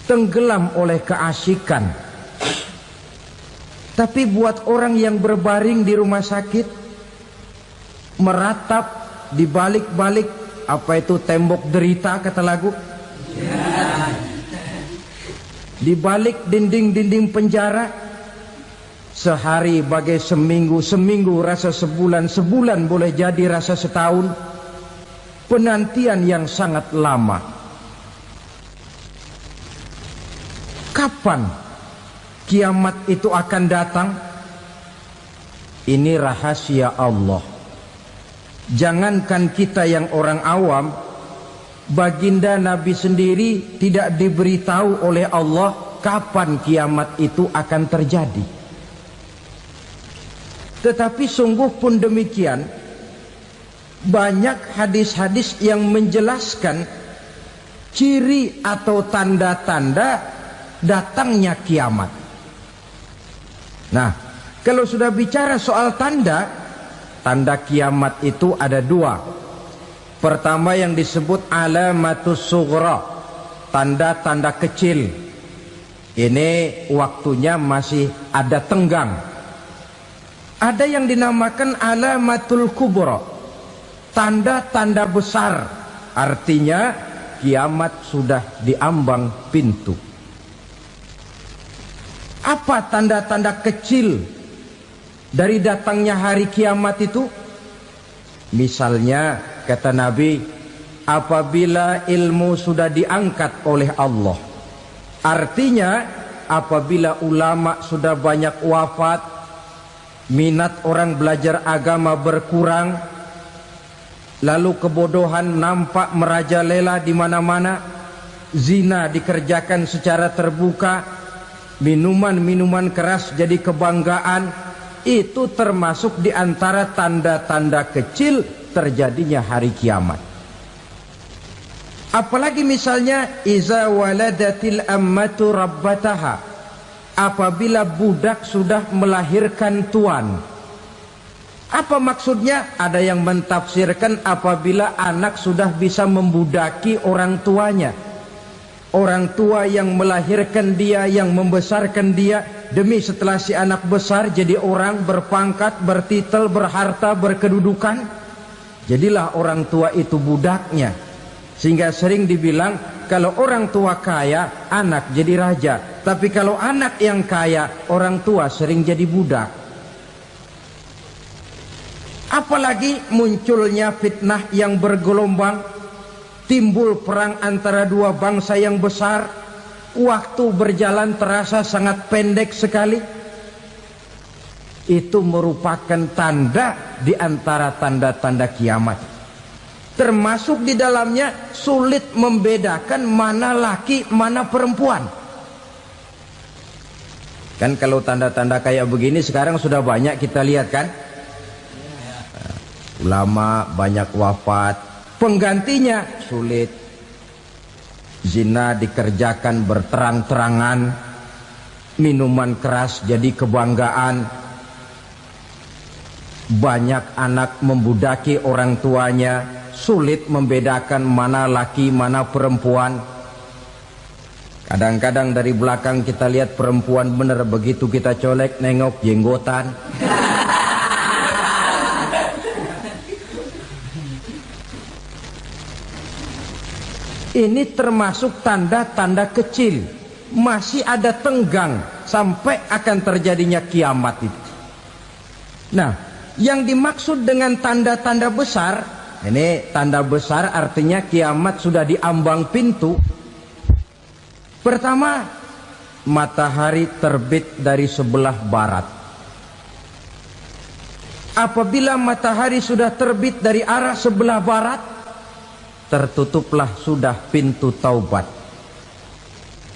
Tenggelam oleh keasikan. Tapi buat orang yang berbaring di rumah sakit, meratap di balik-balik apa itu tembok derita kata lagu, di balik dinding-dinding penjara, sehari bagai seminggu, seminggu rasa sebulan, sebulan boleh jadi rasa setahun. Penantian yang sangat lama. Kapan kiamat itu akan datang? Ini rahasia Allah. Jangankan kita yang orang awam, baginda Nabi sendiri tidak diberitahu oleh Allah kapan kiamat itu akan terjadi. Tetapi sungguh pun demikian, banyak hadis-hadis yang menjelaskan ciri atau tanda-tanda datangnya kiamat. Nah, kalau sudah bicara soal tanda, tanda kiamat itu ada dua. Pertama yang disebut alamatus sughra, tanda-tanda kecil. Ini waktunya masih ada tenggang. Ada yang dinamakan alamatul kubra, tanda-tanda besar. Artinya kiamat sudah diambang pintu. Apa tanda-tanda kecil dari datangnya hari kiamat itu? Misalnya kata Nabi, apabila ilmu sudah diangkat oleh Allah, artinya apabila ulama sudah banyak wafat, minat orang belajar agama berkurang, lalu kebodohan nampak merajalela di mana-mana, zina dikerjakan secara terbuka, minuman-minuman keras jadi kebanggaan, itu termasuk di antara tanda-tanda kecil terjadinya hari kiamat. Apalagi misalnya iza waladatil ammatu rabbataha, apabila budak sudah melahirkan tuan. Apa maksudnya? Ada yang mentafsirkan apabila anak sudah bisa membudaki orang tuanya. Orang tua yang melahirkan dia, yang membesarkan dia, demi setelah si anak besar jadi orang berpangkat, bertitel, berharta, berkedudukan, jadilah orang tua itu budaknya. Sehingga sering dibilang kalau orang tua kaya, anak jadi raja. Tapi kalau anak yang kaya, orang tua sering jadi budak. Apalagi munculnya fitnah yang bergelombang, timbul perang antara dua bangsa yang besar, waktu berjalan terasa sangat pendek sekali. Itu merupakan tanda di antara tanda-tanda kiamat. Termasuk di dalamnya sulit membedakan mana laki, mana perempuan. Kan kalau tanda-tanda kayak begini sekarang sudah banyak kita lihat kan. Ulama banyak wafat, penggantinya sulit. Zina dikerjakan berterang-terangan, minuman keras jadi kebanggaan, banyak anak membudaki orang tuanya, sulit membedakan mana laki mana perempuan. Kadang-kadang dari belakang kita lihat perempuan bener, begitu kita colek nengok jenggotan. Ini termasuk tanda-tanda kecil, masih ada tenggang sampai akan terjadinya kiamat itu. Nah, yang dimaksud dengan tanda-tanda besar, ini tanda besar artinya kiamat sudah diambang pintu. Pertama, matahari terbit dari sebelah barat. Apabila matahari sudah terbit dari arah sebelah barat, tertutuplah sudah pintu taubat.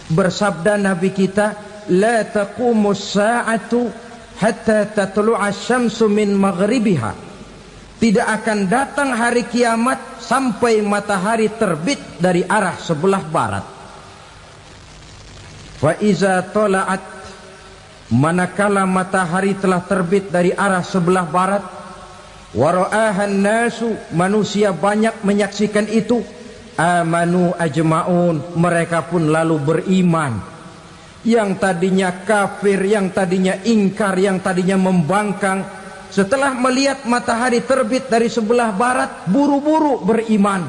Bersabda Nabi kita, la taqumus sa'atu hatta tatlu'a syamsu min maghribiha. Tidak akan datang hari kiamat sampai matahari terbit dari arah sebelah barat. Wa iza tala'at, manakala matahari telah terbit dari arah sebelah barat, wara'ahan nasu, manusia banyak menyaksikan itu, amanu ajma'un, mereka pun lalu beriman. Yang tadinya kafir, yang tadinya ingkar, yang tadinya membangkang, setelah melihat matahari terbit dari sebelah barat, buru-buru beriman,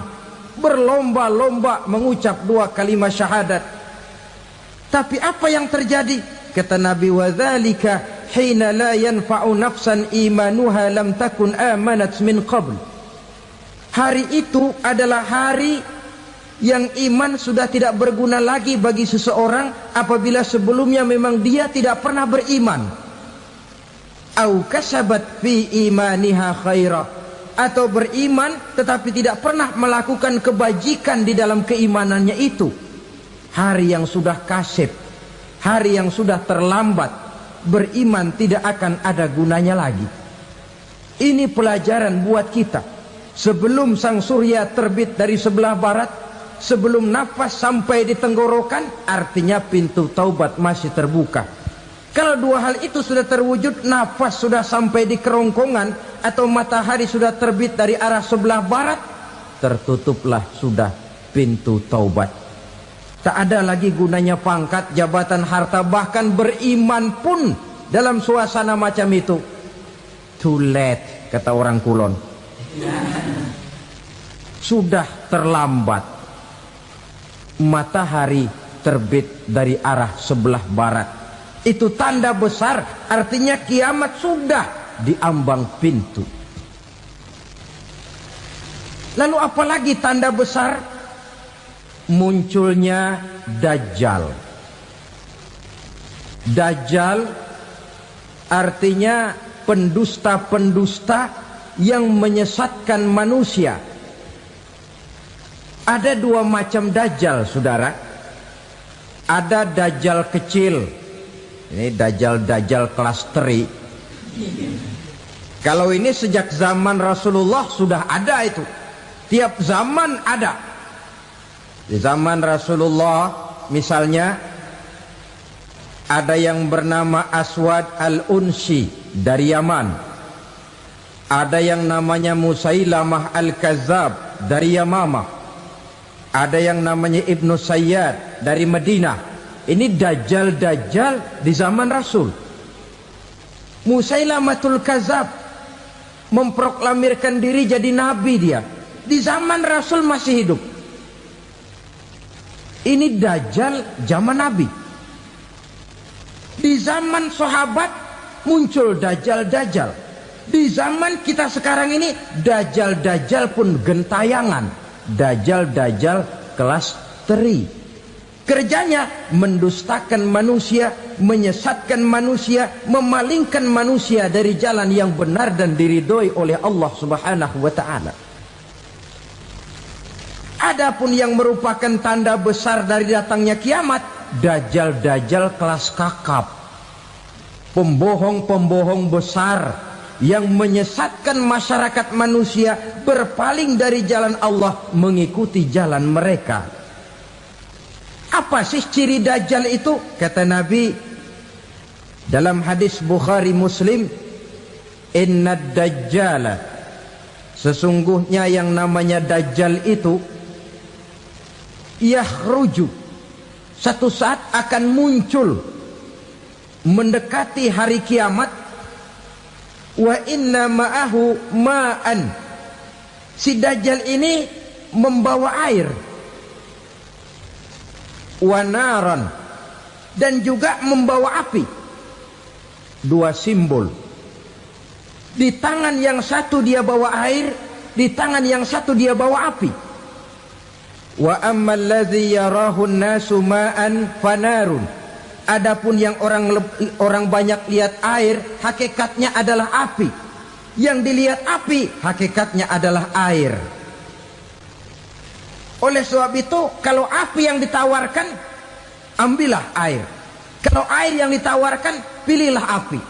berlomba-lomba mengucap dua kalimat syahadat. Tapi apa yang terjadi? Kata Nabi, wadzalika hina la yanfa'u nafsan imanuha lam takun amanat min qabl. Hari itu adalah hari yang iman sudah tidak berguna lagi bagi seseorang apabila sebelumnya memang dia tidak pernah beriman. Au kasabat fi imaniha khaira, atau beriman tetapi tidak pernah melakukan kebajikan di dalam keimanannya itu. Hari yang sudah kasib, hari yang sudah terlambat, beriman tidak akan ada gunanya lagi. Ini pelajaran buat kita. Sebelum sang surya terbit dari sebelah barat, sebelum nafas sampai di tenggorokan, artinya pintu taubat masih terbuka. Kalau dua hal itu sudah terwujud, nafas sudah sampai di kerongkongan atau matahari sudah terbit dari arah sebelah barat, tertutuplah sudah pintu taubat. Tak ada lagi gunanya pangkat, jabatan, harta, bahkan beriman pun dalam suasana macam itu too late, kata orang Kulon. Sudah terlambat. Matahari terbit dari arah sebelah barat, itu tanda besar, artinya kiamat sudah diambang pintu. Lalu apalagi tanda besar? Munculnya Dajjal. Dajjal artinya pendusta-pendusta yang menyesatkan manusia. Ada dua macam Dajjal, saudara. Ada Dajjal kecil. Ini Dajjal kelas teri. Kalau ini sejak zaman Rasulullah sudah ada itu. Tiap zaman ada. Di zaman Rasulullah misalnya ada yang bernama Aswad al-Unsi dari Yaman, ada yang namanya Musailamah al-Kazzab dari Yamamah, ada yang namanya Ibnu Sayyad dari Madinah. Ini dajjal-dajjal di zaman Rasul. Musailamatul Kazzab memproklamirkan diri jadi nabi, dia di zaman Rasul masih hidup. Ini dajjal zaman Nabi. Di zaman sahabat muncul dajjal-dajjal. Di zaman kita sekarang ini dajjal-dajjal pun gentayangan. Dajjal-dajjal kelas teri. Kerjanya mendustakan manusia, menyesatkan manusia, memalingkan manusia dari jalan yang benar dan diridhoi oleh Allah Subhanahu wa taala. Adapun yang merupakan tanda besar dari datangnya kiamat, dajjal-dajjal kelas kakap, pembohong-pembohong besar yang menyesatkan masyarakat manusia berpaling dari jalan Allah mengikuti jalan mereka. Apa sih ciri dajjal itu? Kata Nabi dalam hadis Bukhari Muslim, innad dajjala, sesungguhnya yang namanya dajjal itu yakhruju, satu saat akan muncul mendekati hari kiamat, wa inna ma'ahu ma'an, si dajjal ini membawa air, wa naran, dan juga membawa api. Dua simbol. Di tangan yang satu dia bawa air, di tangan yang satu dia bawa api. Wa ammal ladzi yarahu an-nasu ma'an fanarun. Adapun yang orang banyak lihat air, hakikatnya adalah api. Yang dilihat api, hakikatnya adalah air. Oleh sebab itu, kalau api yang ditawarkan, ambillah air. Kalau air yang ditawarkan, pilihlah api.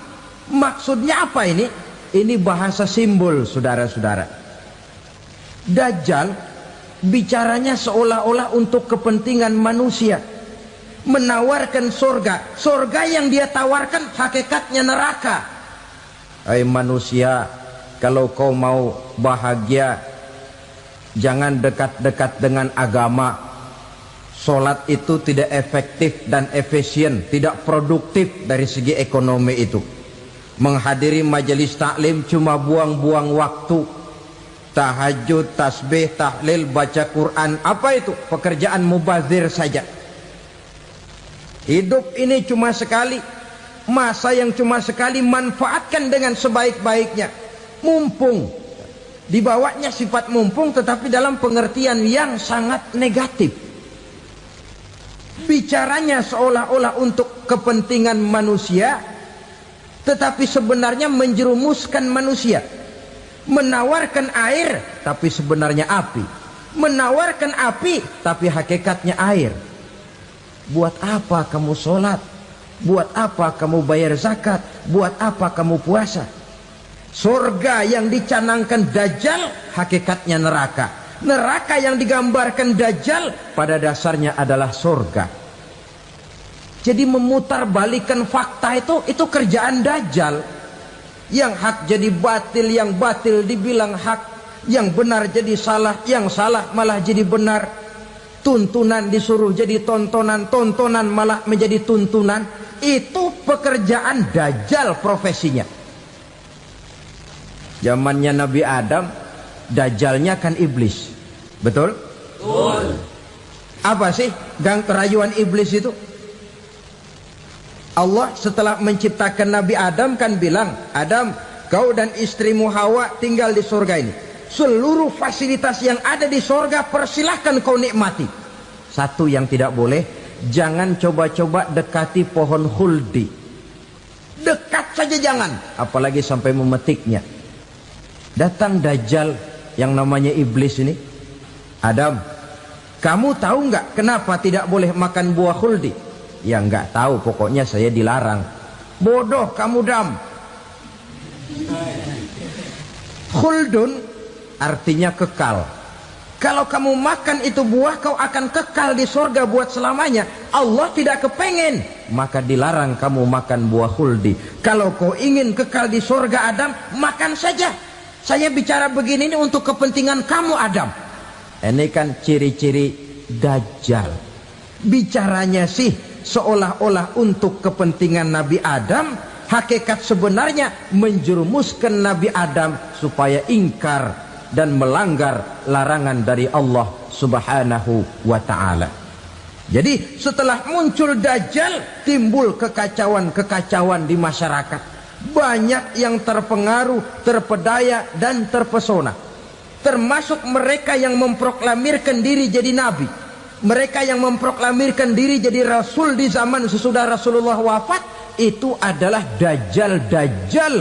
Maksudnya apa ini? Ini bahasa simbol, saudara-saudara. Dajjal bicaranya seolah-olah untuk kepentingan manusia, menawarkan surga. Surga yang dia tawarkan hakikatnya neraka. Hai manusia, kalau kau mau bahagia, jangan dekat-dekat dengan agama. Solat itu tidak efektif dan efisien, tidak produktif dari segi ekonomi itu. Menghadiri majelis taklim cuma buang-buang waktu. Tahajud, tasbih, tahlil, baca Quran, apa itu? Pekerjaan mubazir saja. Hidup ini cuma sekali, masa yang cuma sekali, manfaatkan dengan sebaik-baiknya. Mumpung, dibawanya sifat mumpung tetapi dalam pengertian yang sangat negatif. Bicaranya seolah-olah untuk kepentingan manusia, tetapi sebenarnya menjerumuskan manusia. Menawarkan air tapi sebenarnya api, menawarkan api tapi hakikatnya air. Buat apa kamu sholat? Buat apa kamu bayar zakat? Buat apa kamu puasa? Surga yang dicanangkan dajjal hakikatnya neraka. Neraka yang digambarkan dajjal pada dasarnya adalah surga. Jadi memutarbalikan fakta itu kerjaan dajjal. Yang hak jadi batil, yang batil dibilang hak, yang benar jadi salah, yang salah malah jadi benar. Tuntunan disuruh jadi tontonan, tontonan malah menjadi tuntunan. Itu pekerjaan dajjal profesinya. Zamannya Nabi Adam, dajjalnya kan iblis. Betul? Betul. Apa sih gang kerayuan iblis itu? Allah setelah menciptakan Nabi Adam kan bilang, Adam, kau dan istrimu Hawa tinggal di surga ini. Seluruh fasilitas yang ada di surga persilahkan kau nikmati. Satu yang tidak boleh, jangan coba-coba dekati pohon khuldi. Dekat saja jangan, apalagi sampai memetiknya. Datang dajjal yang namanya iblis ini. Adam, kamu tahu nggak kenapa tidak boleh makan buah khuldi? Ya nggak tahu, pokoknya saya dilarang. Bodoh kamu Dam. Khuldun artinya kekal. Kalau kamu makan itu buah, kau akan kekal di surga buat selamanya. Allah tidak kepengen, maka dilarang kamu makan buah khuldi. Kalau kau ingin kekal di surga Adam, makan saja. Saya bicara begini ini untuk kepentingan kamu Adam. Ini kan ciri-ciri Dajjal. Bicaranya sih seolah-olah untuk kepentingan Nabi Adam. Hakikat sebenarnya menjerumuskan Nabi Adam supaya ingkar dan melanggar larangan dari Allah Subhanahu wa ta'ala. Jadi setelah muncul Dajjal, timbul kekacauan-kekacauan di masyarakat. Banyak yang terpengaruh, terpedaya dan terpesona. Termasuk mereka yang memproklamirkan diri jadi nabi. Mereka yang memproklamirkan diri jadi rasul di zaman sesudah Rasulullah wafat, itu adalah Dajjal-Dajjal.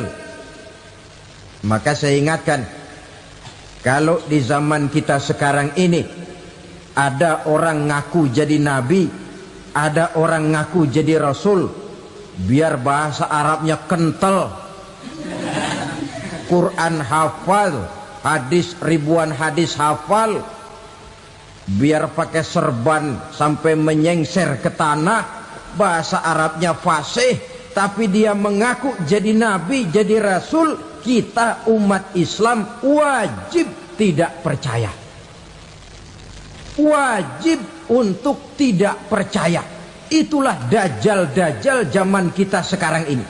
Maka saya ingatkan, kalau di zaman kita sekarang ini ada orang ngaku jadi nabi, ada orang ngaku jadi rasul, biar bahasa Arabnya kental, Quran hafal, hadis ribuan hadis hafal, biar pakai serban sampai menyengser ke tanah, bahasa Arabnya fasih, tapi dia mengaku jadi nabi, jadi rasul. Kita umat Islam wajib tidak percaya. Wajib untuk tidak percaya. Itulah Dajjal-Dajjal zaman kita sekarang ini.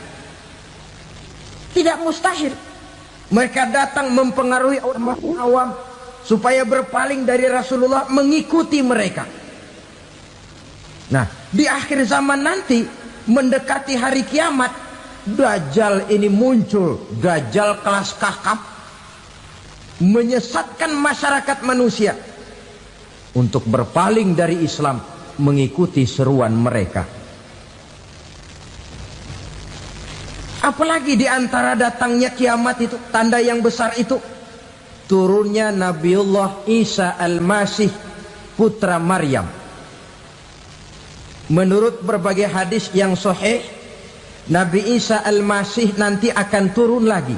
Tidak mustahil mereka datang mempengaruhi orang awam supaya berpaling dari Rasulullah, mengikuti mereka. Nah, di akhir zaman nanti, mendekati hari kiamat, Dajjal ini muncul. Dajjal kelas kakap, menyesatkan masyarakat manusia untuk berpaling dari Islam, mengikuti seruan mereka. Apalagi di antara datangnya kiamat itu, tanda yang besar itu, turunnya Nabiullah Isa Al-Masih, putra Maryam. Menurut berbagai hadis yang sahih, Nabi Isa Al-Masih nanti akan turun lagi.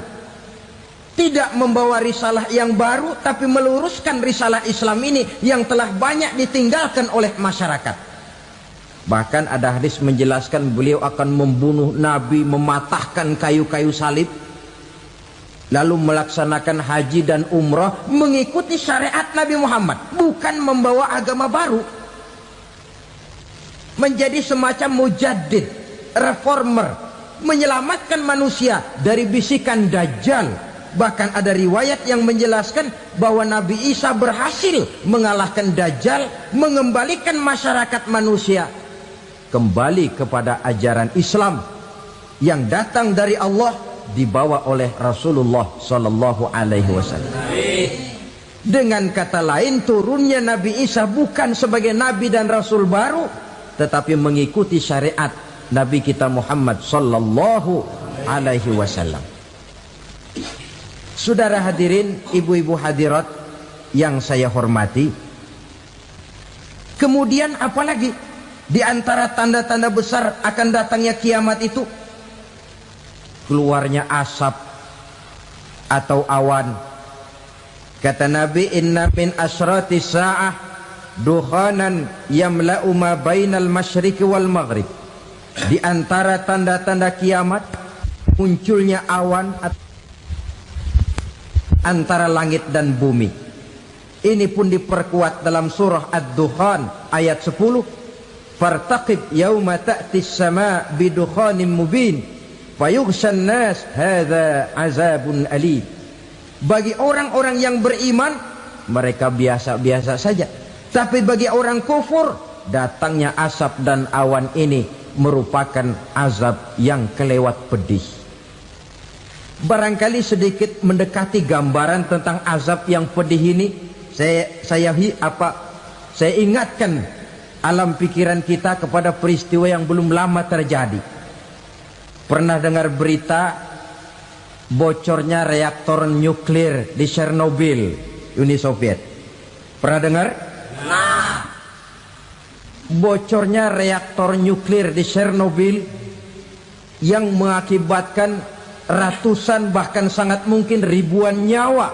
Tidak membawa risalah yang baru, tapi meluruskan risalah Islam ini yang telah banyak ditinggalkan oleh masyarakat. Bahkan ada hadis menjelaskan beliau akan membunuh Nabi, mematahkan kayu-kayu salib, lalu melaksanakan haji dan umrah mengikuti syariat Nabi Muhammad, bukan membawa agama baru. Menjadi semacam mujaddid, reformer, menyelamatkan manusia dari bisikan Dajjal. Bahkan ada riwayat yang menjelaskan bahwa Nabi Isa berhasil mengalahkan Dajjal, mengembalikan masyarakat manusia kembali kepada ajaran Islam yang datang dari Allah, dibawa oleh Rasulullah Sallallahu Alaihi Wasallam. Dengan kata lain, turunnya Nabi Isa bukan sebagai Nabi dan Rasul baru, tetapi mengikuti syariat Nabi kita Muhammad Sallallahu Alaihi Wasallam. Saudara hadirin, ibu-ibu hadirat yang saya hormati, kemudian apalagi di antara tanda-tanda besar akan datangnya kiamat itu? Keluarnya asap atau awan. Kata Nabi, inna min asratis sa'ah dukhanan yamla'u ma bainal masyriqi wal maghrib. Di antara tanda-tanda kiamat, munculnya awan antara langit dan bumi. Ini pun diperkuat dalam surah Ad-Dukhan ayat 10. Fartaqib yauma ta'tis sama' bidukhanin mubin fayughshan nas hadza azabun alim. Bagi orang-orang yang beriman, mereka biasa-biasa saja. Tapi bagi orang kufur, datangnya asap dan awan ini merupakan azab yang kelewat pedih. Barangkali sedikit mendekati gambaran tentang azab yang pedih ini, saya ingatkan alam pikiran kita kepada peristiwa yang belum lama terjadi. Pernah dengar berita bocornya reaktor nuklir di Chernobyl, Uni Soviet? Pernah dengar? Bocornya reaktor nuklir di Chernobyl yang mengakibatkan ratusan bahkan sangat mungkin ribuan nyawa.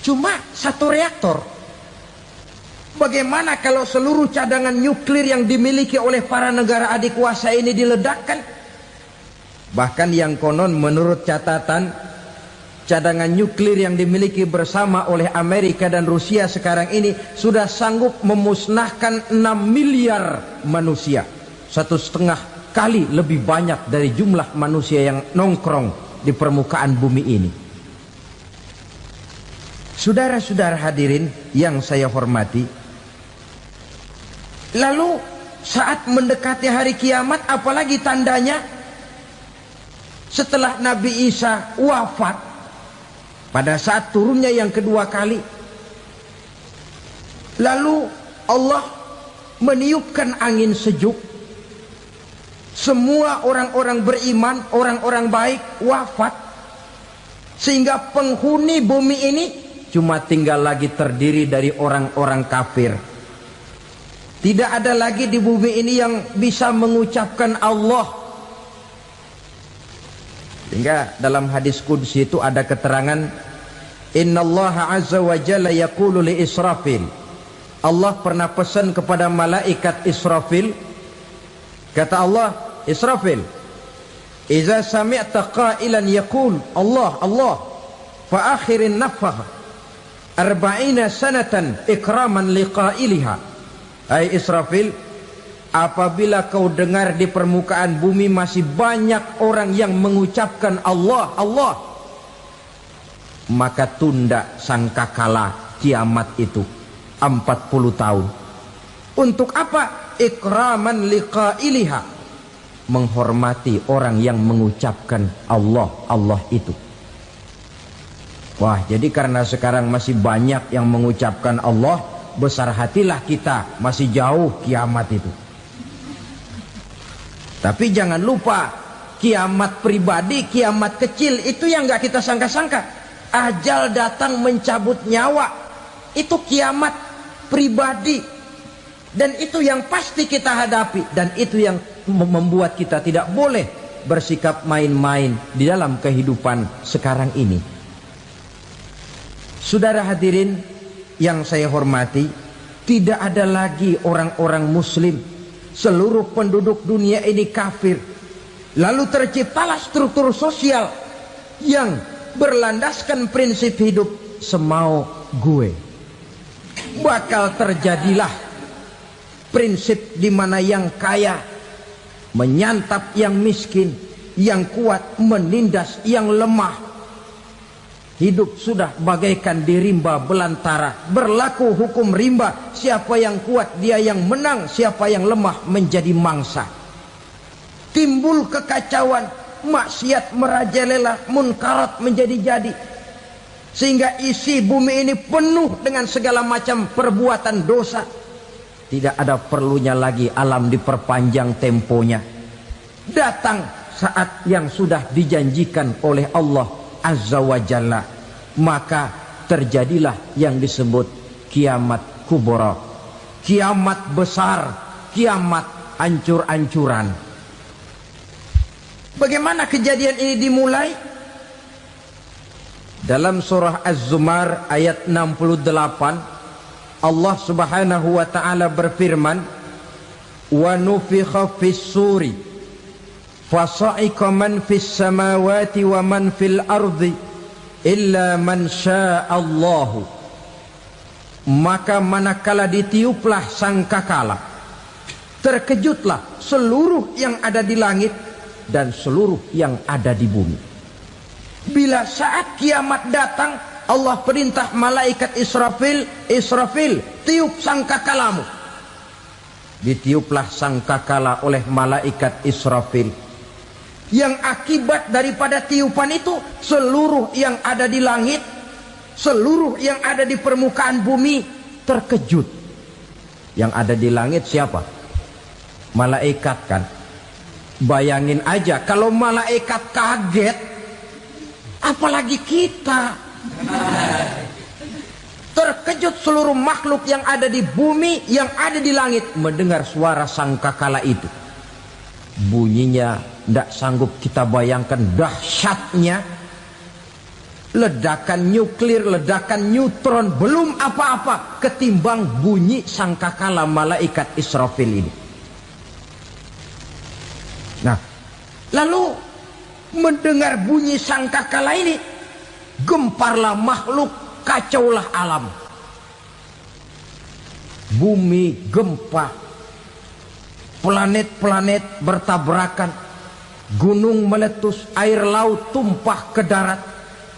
cuma satu reaktor. Bagaimana kalau seluruh cadangan nuklir yang dimiliki oleh para negara adik kuasa ini diledakkan? Bahkan yang konon menurut catatan, cadangan nuklir yang dimiliki bersama oleh Amerika dan Rusia sekarang ini sudah sanggup memusnahkan 6 miliar manusia. 1,5 kali lebih banyak dari jumlah manusia yang nongkrong di permukaan bumi ini. Saudara-saudara hadirin yang saya hormati, lalu saat mendekati hari kiamat, apalagi tandanya? Setelah Nabi Isa wafat, pada saat turunnya yang kedua kali, lalu Allah meniupkan angin sejuk. Semua orang-orang beriman, orang-orang baik wafat, sehingga penghuni bumi ini cuma tinggal lagi terdiri dari orang-orang kafir. Tidak ada lagi di bumi ini yang bisa mengucapkan Allah. Sehingga dalam hadis qudsi itu ada keterangan, Innallaha azza wa jalla yaqulu li Israfil. Allah pernah pesan kepada malaikat Israfil. Kata Allah, Israfil, Iza sami'ta qailan yaqul Allah Allah fa akhirin nafakh 40 sanatan ikraman liqailiha. Hai Israfil, apabila kau dengar di permukaan bumi masih banyak orang yang mengucapkan Allah Allah, maka tunda sangkakala kiamat itu 40 tahun. Untuk apa? Ikraman liqailiha, menghormati orang yang mengucapkan Allah Allah itu. Wah, jadi karena sekarang masih banyak yang mengucapkan Allah, besar hatilah kita, masih jauh kiamat itu. Tapi jangan lupa, kiamat pribadi, kiamat kecil itu yang nggak kita sangka-sangka. Ajal datang mencabut nyawa, itu kiamat pribadi, dan itu yang pasti kita hadapi, dan itu yang membuat kita tidak boleh bersikap main-main di dalam kehidupan sekarang ini. Saudara hadirin yang saya hormati, tidak ada lagi orang-orang muslim. Seluruh penduduk dunia ini kafir. Lalu terciptalah struktur sosial yang berlandaskan prinsip hidup semau gue. Bakal terjadilah prinsip di mana yang kaya menyantap yang miskin, yang kuat menindas yang lemah. Hidup sudah bagaikan di rimba belantara, berlaku hukum rimba. Siapa yang kuat dia yang menang, siapa yang lemah menjadi mangsa. Timbul kekacauan, maksiat merajalela, munkarat menjadi-jadi, sehingga isi bumi ini penuh dengan segala macam perbuatan dosa. Tidak ada perlunya lagi alam diperpanjang temponya. Datang saat yang sudah dijanjikan oleh Allah Azza wa Jalla, maka terjadilah yang disebut kiamat kubra, kiamat besar, kiamat ancur-ancuran. Bagaimana kejadian ini dimulai? Dalam surah Az-Zumar ayat 68, Allah Subhanahu wa taala berfirman, "Wa nufikha fis-suri fasa'iqa man fis samawati wa man fil ardi illa man sya'allahu." Maka manakala ditiuplah sangkakala, terkejutlah seluruh yang ada di langit dan seluruh yang ada di bumi. Bila saat kiamat datang, Allah perintah malaikat Israfil, Israfil, tiup sangkakalamu. Ditiuplah sangkakala oleh malaikat Israfil. Yang akibat daripada tiupan itu, seluruh yang ada di langit, seluruh yang ada di permukaan bumi terkejut. Yang ada di langit siapa? Malaikat kan. Bayangin aja kalau malaikat kaget, apalagi kita. Terkejut seluruh makhluk yang ada di bumi, yang ada di langit mendengar suara sangkakala itu. Bunyinya tidak sanggup kita bayangkan dahsyatnya. ledakan nuklir, ledakan neutron, belum apa-apa ketimbang bunyi sangkakala malaikat Israfil ini. Nah, lalu mendengar bunyi sangkakala ini, gemparlah makhluk, kacaulah alam. Bumi gempa, planet-planet bertabrakan, gunung meletus, air laut tumpah ke darat,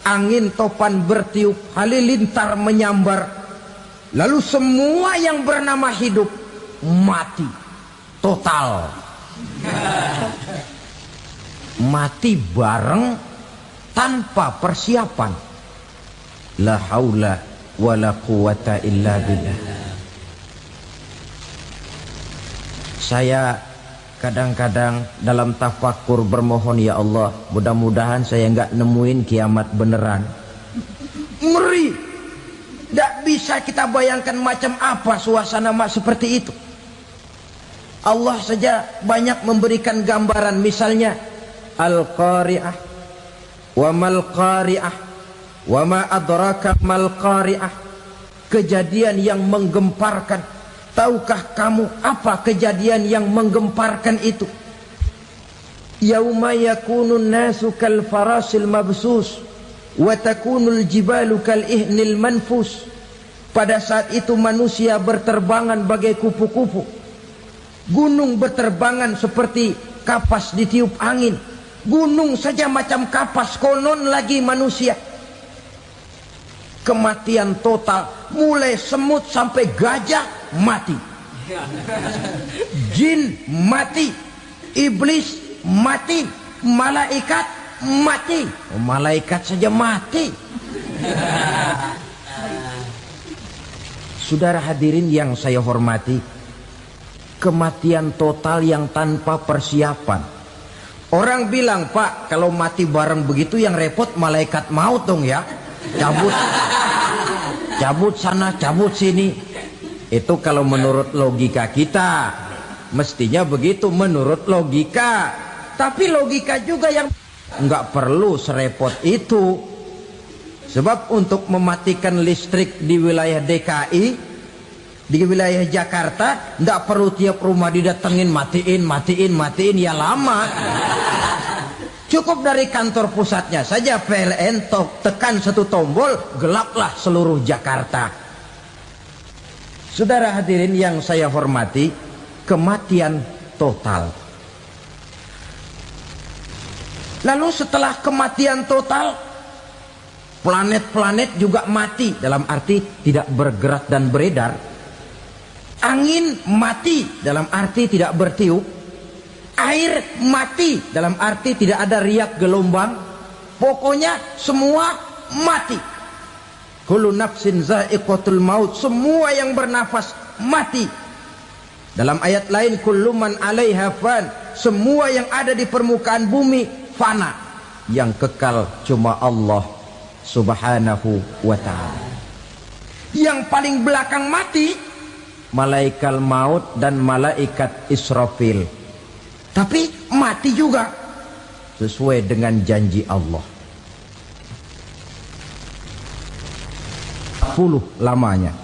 angin topan bertiup, halilintar menyambar. Lalu semua yang bernama hidup mati total. Mati bareng tanpa persiapan. La haula wala quwata illa billah. Saya kadang-kadang dalam tafakur bermohon, ya Allah, mudah-mudahan saya enggak nemuin kiamat beneran. Ngeri. Tidak bisa kita bayangkan macam apa suasana seperti itu. Allah saja banyak memberikan gambaran, misalnya Al-Qari'ah, wa mal qari'ah, wa ma adraka mal qari'ah. Kejadian yang menggemparkan. Tahukah kamu apa kejadian yang menggemparkan itu? Yauma yakunun nasu kal farasil mabsus wa takunul jibalu kal ihnil manfus. Pada saat itu manusia berterbangan bagai kupu-kupu. Gunung berterbangan seperti kapas ditiup angin. Gunung saja macam kapas, konon lagi manusia. Kematian total, mulai semut sampai gajah mati, jin mati, iblis mati, malaikat mati. Oh, malaikat saja mati. Saudara hadirin yang saya hormati, kematian total yang tanpa persiapan. Orang bilang, Pak, kalau mati bareng begitu yang repot malaikat maut dong ya. Cabut sana, cabut sini. Itu kalau menurut logika kita, mestinya begitu menurut logika. Tapi logika juga yang nggak perlu serepot itu. Sebab untuk mematikan listrik di wilayah DKI, di wilayah Jakarta, nggak perlu tiap rumah didatengin, matiin, ya lama. Cukup dari kantor pusatnya saja PLN tekan satu tombol, gelaplah seluruh Jakarta. Saudara hadirin yang saya hormati, kematian total. Lalu setelah kematian total, planet-planet juga mati, dalam arti tidak bergerak dan beredar. Angin mati, dalam arti tidak bertiup. Air mati, dalam arti tidak ada riak gelombang. Pokoknya semua mati. Kullu nafsin za'iqatul maut, semua yang bernafas mati. Dalam ayat lain, kullu man 'alaiha fan, semua yang ada di permukaan bumi fana. Yang kekal cuma Allah Subhanahu wa ta'ala. Yang paling belakang mati malaikat maut dan malaikat Israfil. Tapi mati juga sesuai dengan janji Allah. 10 lamanya.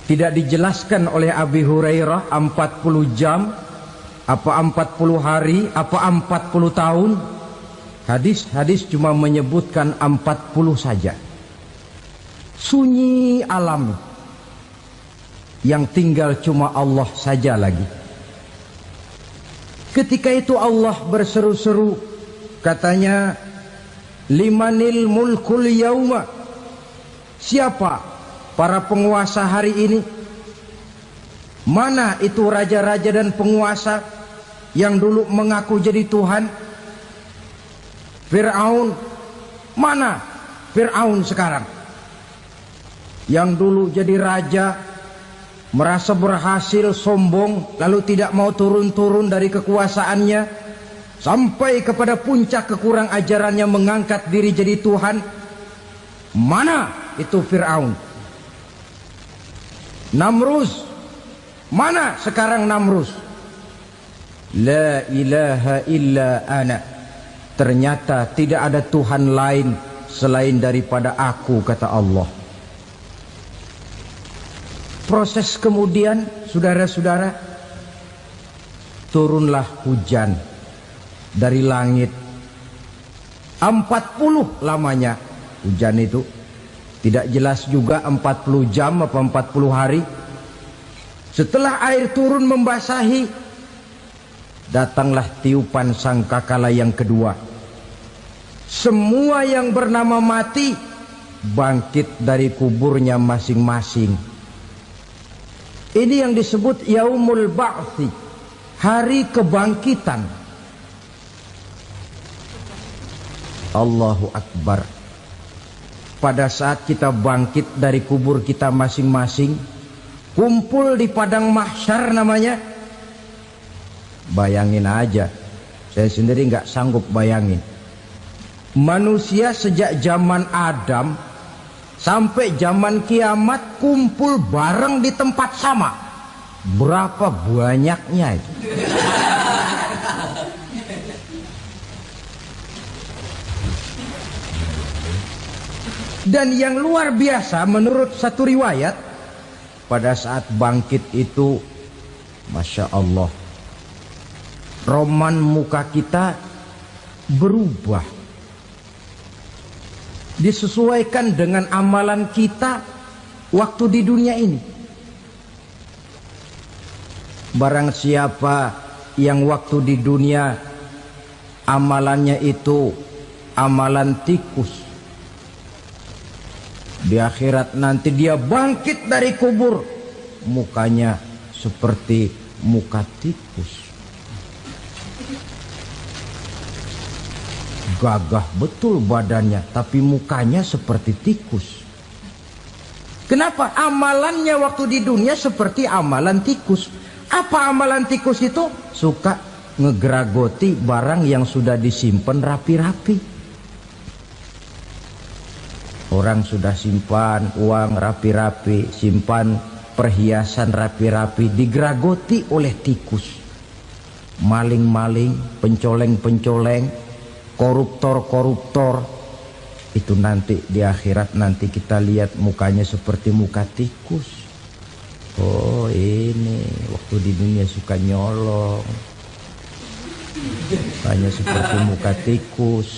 Tidak dijelaskan oleh Abi Hurairah 40 jam, apa 40 hari, apa 40 tahun. Hadis-hadis cuma menyebutkan 40 saja. Sunyi alam. Yang tinggal cuma Allah saja lagi. Ketika itu Allah berseru-seru, katanya, limanil mulkul yauma, siapa para penguasa hari ini? Mana itu raja-raja dan penguasa yang dulu mengaku jadi Tuhan? Fir'aun, mana Fir'aun sekarang? Yang dulu jadi raja, merasa berhasil, sombong, lalu tidak mau turun-turun dari kekuasaannya, sampai kepada puncak kekurang ajarannya mengangkat diri jadi Tuhan. Mana itu Fir'aun? Namrus, mana sekarang Namrus? La ilaha illa ana, ternyata tidak ada Tuhan lain selain daripada aku, kata Allah. Proses kemudian, saudara-saudara, turunlah hujan dari langit. 40 lamanya hujan itu. Tidak jelas juga 40 jam apa 40 hari. Setelah air turun membasahi, datanglah tiupan sangkakala yang kedua. Semua yang bernama mati bangkit dari kuburnya masing-masing. Ini yang disebut Yaumul Ba'thi, hari kebangkitan. Allahu Akbar. Pada saat kita bangkit dari kubur kita masing-masing, kumpul di padang mahsyar namanya. Bayangin aja, saya sendiri nggak sanggup bayangin. Manusia sejak zaman Adam sampai zaman kiamat kumpul bareng di tempat sama. Berapa banyaknya itu? Dan yang luar biasa menurut satu riwayat, pada saat bangkit itu, Masya Allah, roman muka kita berubah, disesuaikan dengan amalan kita waktu di dunia ini. Barang siapa yang waktu di dunia amalannya itu amalan tikus, di akhirat nanti dia bangkit dari kubur, mukanya seperti muka tikus. Gagah betul badannya, tapi mukanya seperti tikus. Kenapa? Amalannya waktu di dunia seperti amalan tikus. Apa amalan tikus itu? Suka ngegeragoti barang yang sudah disimpan rapi-rapi. Orang sudah simpan uang rapi-rapi, simpan perhiasan rapi-rapi, digeragoti oleh tikus. Maling-maling, pencoleng-pencoleng, koruptor-koruptor, itu nanti di akhirat nanti kita lihat mukanya seperti muka tikus. Oh, ini waktu di dunia suka nyolong, mukanya seperti muka tikus.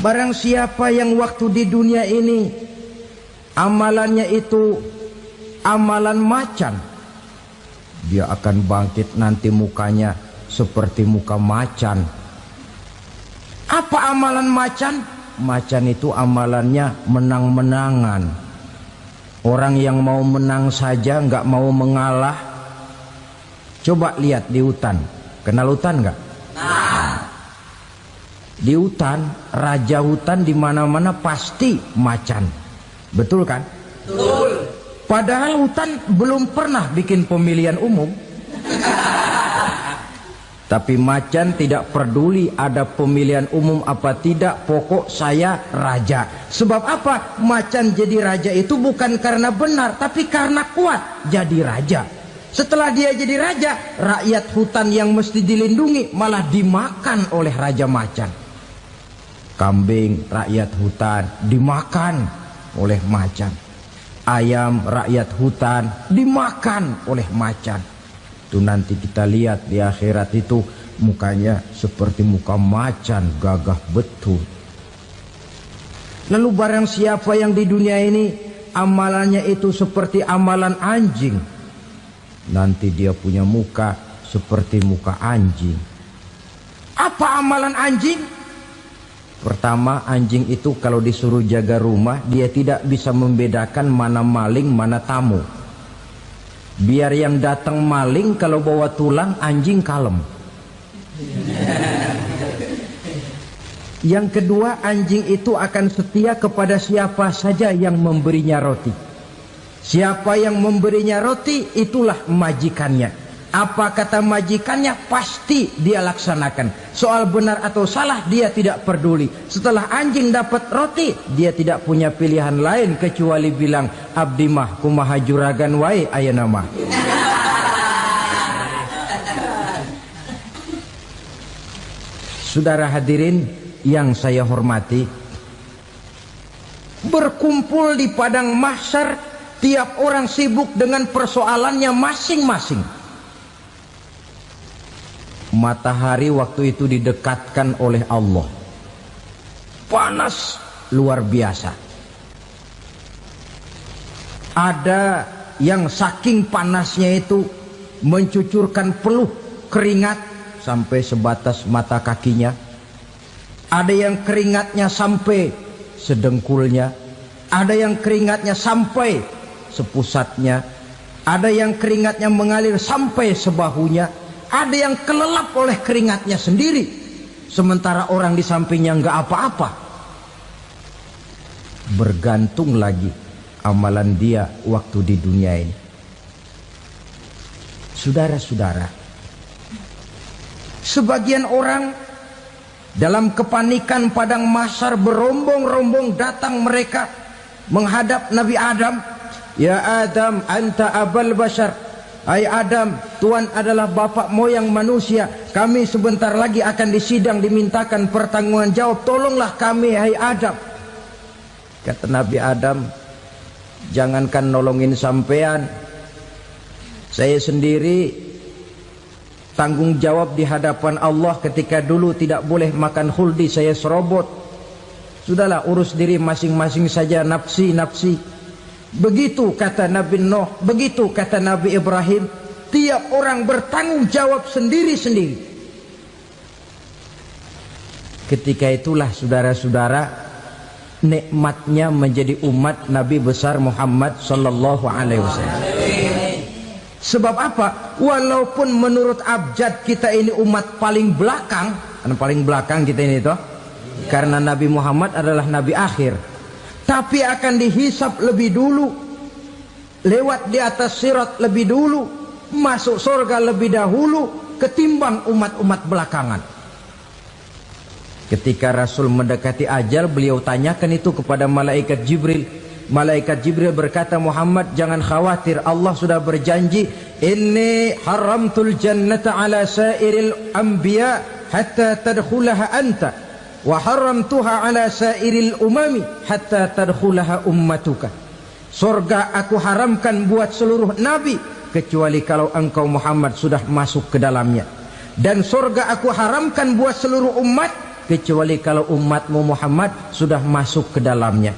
Barang siapa yang waktu di dunia ini amalannya itu amalan macan, dia akan bangkit nanti mukanya seperti muka macan. Apa amalan macan? Macan itu amalannya menang-menangan. Orang yang mau menang saja nggak mau mengalah. Coba lihat di hutan. Kenal hutan nggak? Nah. Di hutan, raja hutan di mana-mana pasti macan. Betul kan? Betul. Padahal hutan belum pernah bikin pemilihan umum. Tapi macan tidak peduli ada pemilihan umum apa tidak, pokok saya raja. Sebab apa? Macan jadi raja itu bukan karena benar, tapi karena kuat jadi raja. Setelah dia jadi raja, rakyat hutan yang mesti dilindungi malah dimakan oleh raja macan. Kambing rakyat hutan dimakan oleh macan. Ayam rakyat hutan dimakan oleh macan. Itu nanti kita lihat di akhirat itu mukanya seperti muka macan, gagah betul. Lalu barang siapa yang di dunia ini amalannya itu seperti amalan anjing, nanti dia punya muka seperti muka anjing. Apa amalan anjing? Pertama, anjing itu kalau disuruh jaga rumah, dia tidak bisa membedakan mana maling mana tamu. Biar yang datang maling kalau bawa tulang, anjing kalem. Yang kedua, anjing itu akan setia kepada siapa saja yang memberinya roti. Siapa yang memberinya roti, itulah majikannya. Apa kata majikannya, pasti dia laksanakan. Soal benar atau salah, dia tidak peduli. Setelah anjing dapat roti, dia tidak punya pilihan lain kecuali bilang, abdi mah kumaha juragan wae ayeuna mah. Saudara hadirin yang saya hormati, berkumpul di padang mahsyar, tiap orang sibuk dengan persoalannya masing-masing. Matahari waktu itu didekatkan oleh Allah, panas luar biasa. Ada yang saking panasnya itu mencucurkan peluh keringat sampai sebatas mata kakinya. Ada yang keringatnya sampai sedengkulnya, ada yang keringatnya sampai sepusatnya, ada yang keringatnya mengalir sampai sebahunya, ada yang kelelap oleh keringatnya sendiri, sementara orang di sampingnya nggak apa-apa. Bergantung lagi amalan dia waktu di dunia ini. Saudara-saudara, sebagian orang dalam kepanikan padang mahsyar berombong-rombong datang mereka menghadap Nabi Adam. Ya Adam, anta abal bashar. Hai Adam, Tuhan adalah bapak moyang manusia. Kami sebentar lagi akan disidang, dimintakan pertanggungan jawab. Tolonglah kami, hai Adam. Kata Nabi Adam, jangankan nolongin sampean, saya sendiri tanggung jawab di hadapan Allah ketika dulu tidak boleh makan khuldi, saya serobot. Sudahlah, urus diri masing-masing saja, nafsi. Begitu kata Nabi Nuh, begitu kata Nabi Ibrahim. Tiap orang bertanggung jawab sendiri-sendiri. Ketika itulah saudara-saudara, nikmatnya menjadi umat Nabi besar Muhammad sallallahu alaihi wasallam. Sebab apa? Walaupun menurut abjad kita ini umat paling belakang, paling belakang kita ini toh, karena Nabi Muhammad adalah Nabi akhir, tapi akan dihisap lebih dulu, lewat di atas sirat lebih dulu, masuk surga lebih dahulu ketimbang umat-umat belakangan. Ketika Rasul mendekati ajal, beliau tanyakan itu kepada malaikat Jibril. Malaikat Jibril berkata, Muhammad jangan khawatir, Allah sudah berjanji, inni haramtul jannata ala sairil anbiya hatta tadkhulaha anta wa haramtuha ala sairil umami hatta tadkhulaha ummatuka. Surga aku haramkan buat seluruh nabi kecuali kalau engkau Muhammad sudah masuk ke dalamnya, dan surga aku haramkan buat seluruh umat kecuali kalau umatmu Muhammad sudah masuk ke dalamnya.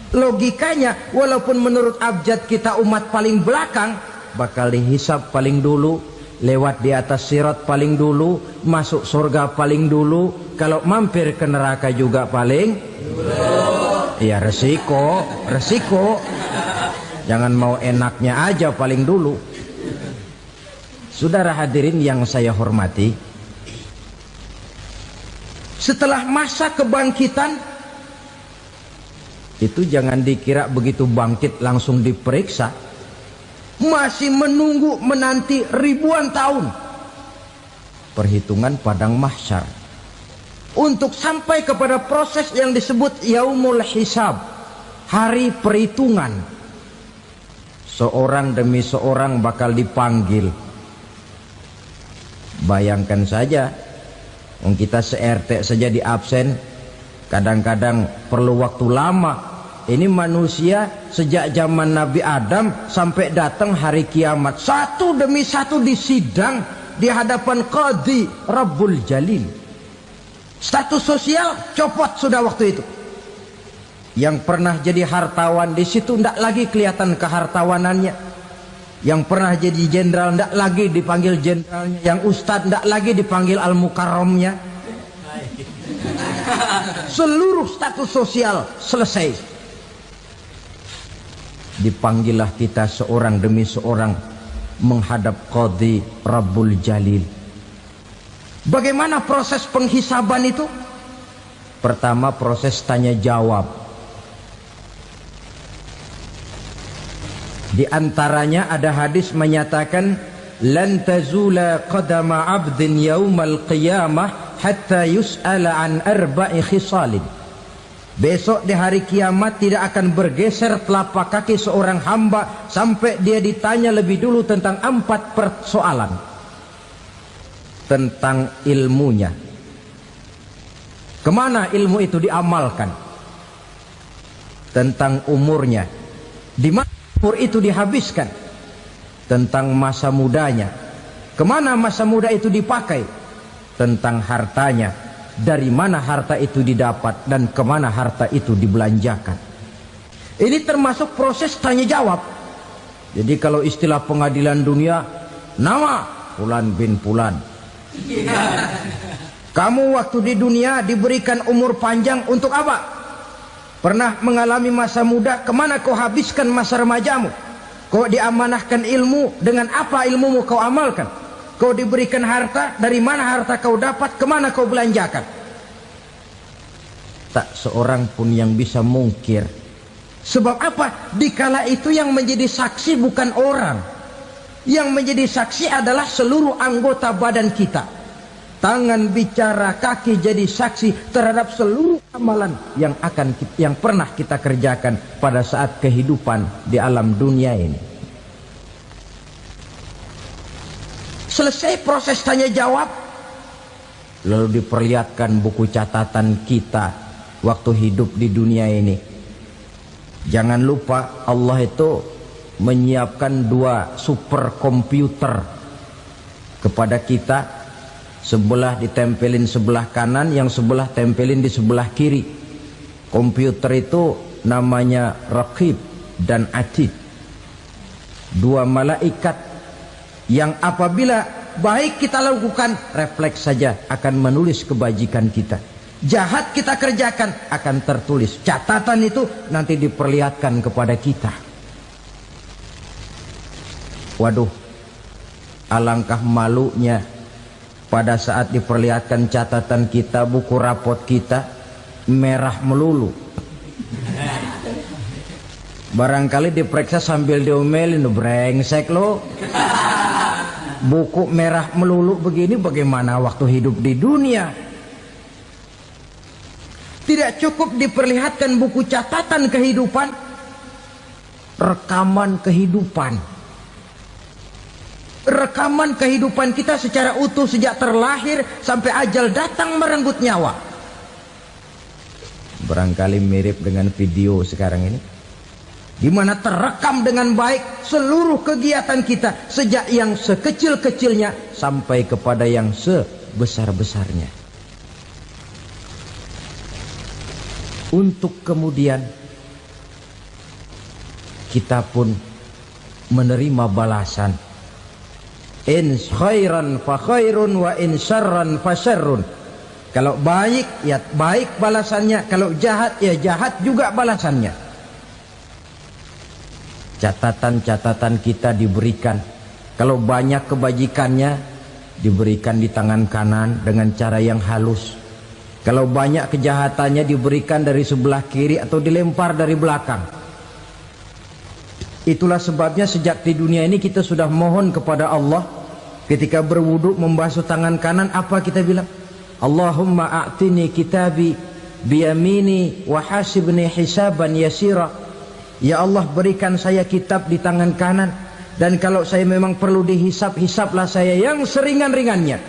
Logikanya, walaupun menurut abjad kita umat paling belakang, bakal dihisap paling dulu, lewat di atas sirat paling dulu, masuk surga paling dulu, kalau mampir ke neraka juga paling dulu. Ya resiko. Jangan mau enaknya aja paling dulu. Saudara hadirin yang saya hormati, setelah masa kebangkitan itu jangan dikira begitu bangkit langsung diperiksa. Masih menunggu menanti ribuan tahun perhitungan padang mahsyar untuk sampai kepada proses yang disebut yaumul hisab, hari perhitungan. Seorang demi seorang bakal dipanggil. Bayangkan saja, kita se-RT saja di absen, kadang-kadang perlu waktu lama. Ini manusia sejak zaman Nabi Adam sampai datang hari kiamat, satu demi satu disidang di hadapan Qadhi Rabbul Jalil. Status sosial copot sudah waktu itu. Yang pernah jadi hartawan di situ tidak lagi kelihatan kehartawanannya. Yang pernah jadi jenderal tidak lagi dipanggil jenderalnya. Yang ustadz tidak lagi dipanggil al-mukarramnya. Seluruh status sosial selesai. Dipanggillah kita seorang demi seorang menghadap Qadhi Rabbul Jalil. Bagaimana proses penghisaban itu? Pertama, proses tanya jawab. Di antaranya ada hadis menyatakan, lan tazula qadama 'abdin yaumal qiyamah hatta yus'ala an arba'i khisalin. Besok di hari kiamat tidak akan bergeser telapak kaki seorang hamba sampai dia ditanya lebih dulu tentang 4 persoalan. Tentang ilmunya, Kemana ilmu itu diamalkan? Tentang umurnya, di mana umur itu dihabiskan? Tentang masa mudanya, kemana masa muda itu dipakai? Tentang hartanya, dari mana harta itu didapat dan kemana harta itu dibelanjakan. Ini termasuk proses tanya jawab. Jadi kalau istilah pengadilan dunia, nama Fulan bin Fulan. Kamu waktu di dunia diberikan umur panjang untuk apa? Pernah mengalami masa muda, kemana kau habiskan masa remajamu? Kau diamanahkan ilmu, dengan apa ilmumu kau amalkan? Kau diberikan harta, dari mana harta kau dapat, kemana kau belanjakan? Tak seorang pun yang bisa mungkir. Sebab apa? Dikala itu yang menjadi saksi bukan orang. Yang menjadi saksi adalah seluruh anggota badan kita. Tangan bicara, kaki jadi saksi terhadap seluruh amalan yang pernah kita kerjakan pada saat kehidupan di alam dunia ini. Selesai proses tanya jawab, lalu diperlihatkan buku catatan kita waktu hidup di dunia ini. Jangan lupa Allah itu menyiapkan 2 superkomputer kepada kita. Sebelah ditempelin sebelah kanan, yang sebelah tempelin di sebelah kiri. Komputer itu namanya Raqib dan Atid. 2 malaikat yang apabila baik kita lakukan, refleks saja akan menulis kebajikan kita. Jahat kita kerjakan akan tertulis. Catatan itu nanti diperlihatkan kepada kita. Waduh, alangkah malunya pada saat diperlihatkan catatan kita, buku rapot kita merah melulu. Barangkali diperiksa sambil diomelin, brengsek lo. Buku merah melulu begini, bagaimana waktu hidup di dunia? Tidak cukup diperlihatkan buku catatan kehidupan, rekaman kehidupan. Rekaman kehidupan kita secara utuh sejak terlahir sampai ajal datang merenggut nyawa. Barangkali mirip dengan video sekarang ini, di mana terekam dengan baik seluruh kegiatan kita sejak yang sekecil-kecilnya sampai kepada yang sebesar-besarnya. Untuk kemudian kita pun menerima balasan. In khairan fa khairun wa in syarran fa syarrun. Kalau baik ya baik balasannya, kalau jahat ya jahat juga balasannya. Catatan-catatan kita diberikan. Kalau banyak kebajikannya diberikan di tangan kanan dengan cara yang halus. Kalau banyak kejahatannya diberikan dari sebelah kiri atau dilempar dari belakang. Itulah sebabnya sejak di dunia ini kita sudah mohon kepada Allah. Ketika berwudu membasuh tangan kanan, apa kita bilang? Allahumma a'tini kitabi biyamini wa hasibni hisaban yasira. Ya Allah, berikan saya kitab di tangan kanan, dan kalau saya memang perlu dihisap, hisaplah saya yang seringan-ringannya.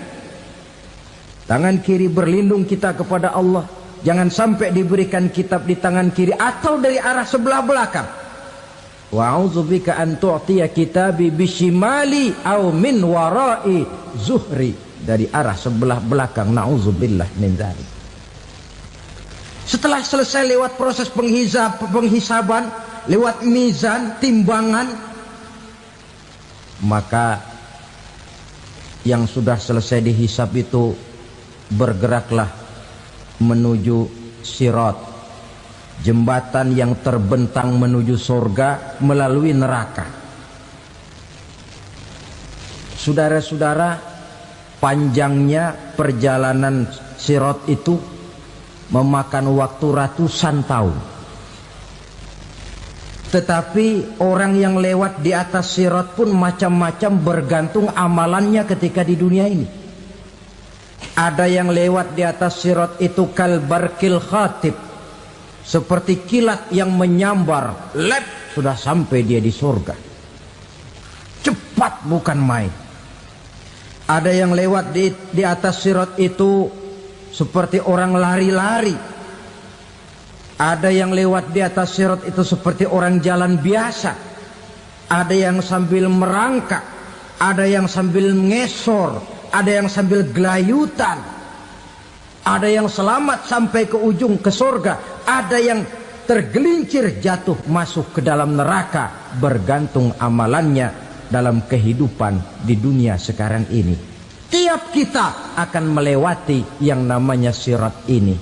Tangan kiri berlindung kita kepada Allah. Jangan sampai diberikan kitab di tangan kiri atau dari arah sebelah belakang. Wa a'udzubika an tu'tiya kitabi bishimali aw min wara'i zuhri, dari arah sebelah belakang. Na'udzubillah min dzalik. Setelah selesai lewat proses penghisaban, lewat mizan, timbangan, maka yang sudah selesai dihisab itu bergeraklah menuju sirat, jembatan yang terbentang menuju surga melalui neraka. Saudara-saudara, panjangnya perjalanan sirat itu memakan waktu ratusan tahun. Tetapi orang yang lewat di atas sirat pun macam-macam, bergantung amalannya ketika di dunia ini. Ada yang lewat di atas sirat itu kal barkil khatib, seperti kilat yang menyambar, lep, sudah sampai dia di surga. Cepat bukan main. Ada yang lewat di atas sirat itu seperti orang lari-lari. Ada yang lewat di atas sirat itu seperti orang jalan biasa. Ada yang sambil merangkak, ada yang sambil ngesor, ada yang sambil gelayutan, ada yang selamat sampai ke ujung ke surga, ada yang tergelincir jatuh masuk ke dalam neraka, bergantung amalannya dalam kehidupan di dunia sekarang ini. Tiap kita akan melewati yang namanya sirat ini.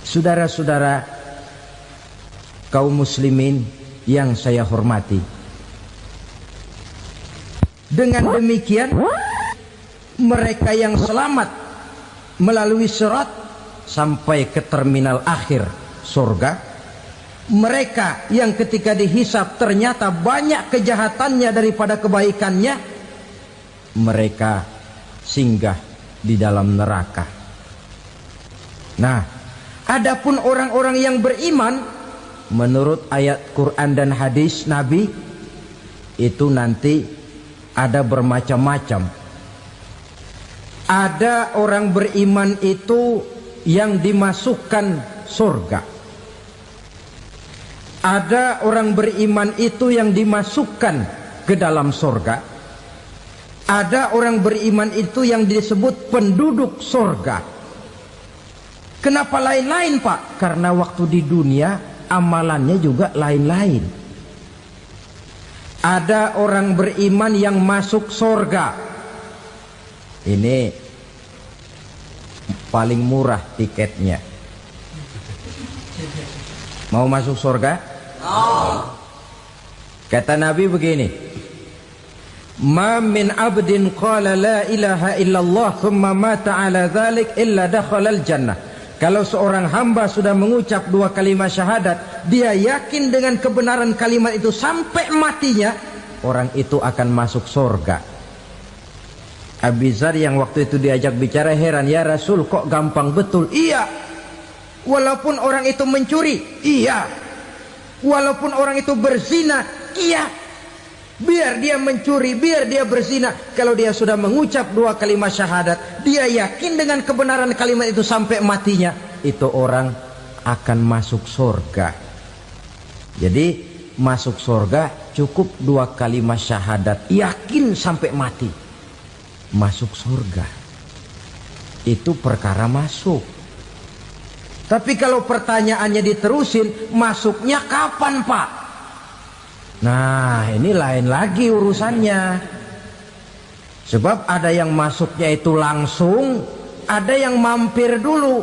Saudara-saudara kaum muslimin yang saya hormati, dengan demikian mereka yang selamat melalui sirat sampai ke terminal akhir surga, mereka yang ketika dihisab ternyata banyak kejahatannya daripada kebaikannya, mereka singgah di dalam neraka. Nah, adapun orang-orang yang beriman menurut ayat Quran dan hadis Nabi itu nanti ada bermacam-macam. Ada orang beriman itu yang dimasukkan surga. Ada orang beriman itu yang dimasukkan ke dalam surga. Ada orang beriman itu yang disebut penduduk surga. Kenapa lain-lain, Pak? Karena waktu di dunia amalannya juga lain-lain. Ada orang beriman yang masuk surga. Ini paling murah tiketnya. Mau masuk surga? Kata Nabi begini, ma min abdin qala la ilaha illallah thumma mata ala dhalik illa dakhalal jannah. Kalau seorang hamba sudah mengucap dua kalimat syahadat, dia yakin dengan kebenaran kalimat itu sampai matinya, orang itu akan masuk surga. Abi Dzar yang waktu itu diajak bicara heran, ya Rasul kok gampang betul? Iya. Walaupun orang itu mencuri, iya. Walaupun orang itu berzina, iya. Biar dia mencuri, biar dia berzina, kalau dia sudah mengucap dua kalimat syahadat, dia yakin dengan kebenaran kalimat itu sampai matinya, itu orang akan masuk surga. Jadi masuk surga cukup dua kalimat syahadat, yakin sampai mati, masuk surga. Itu perkara masuk. Tapi kalau pertanyaannya diterusin, masuknya kapan, Pak? Nah, ini lain lagi urusannya. Sebab ada yang masuknya itu langsung, ada yang mampir dulu.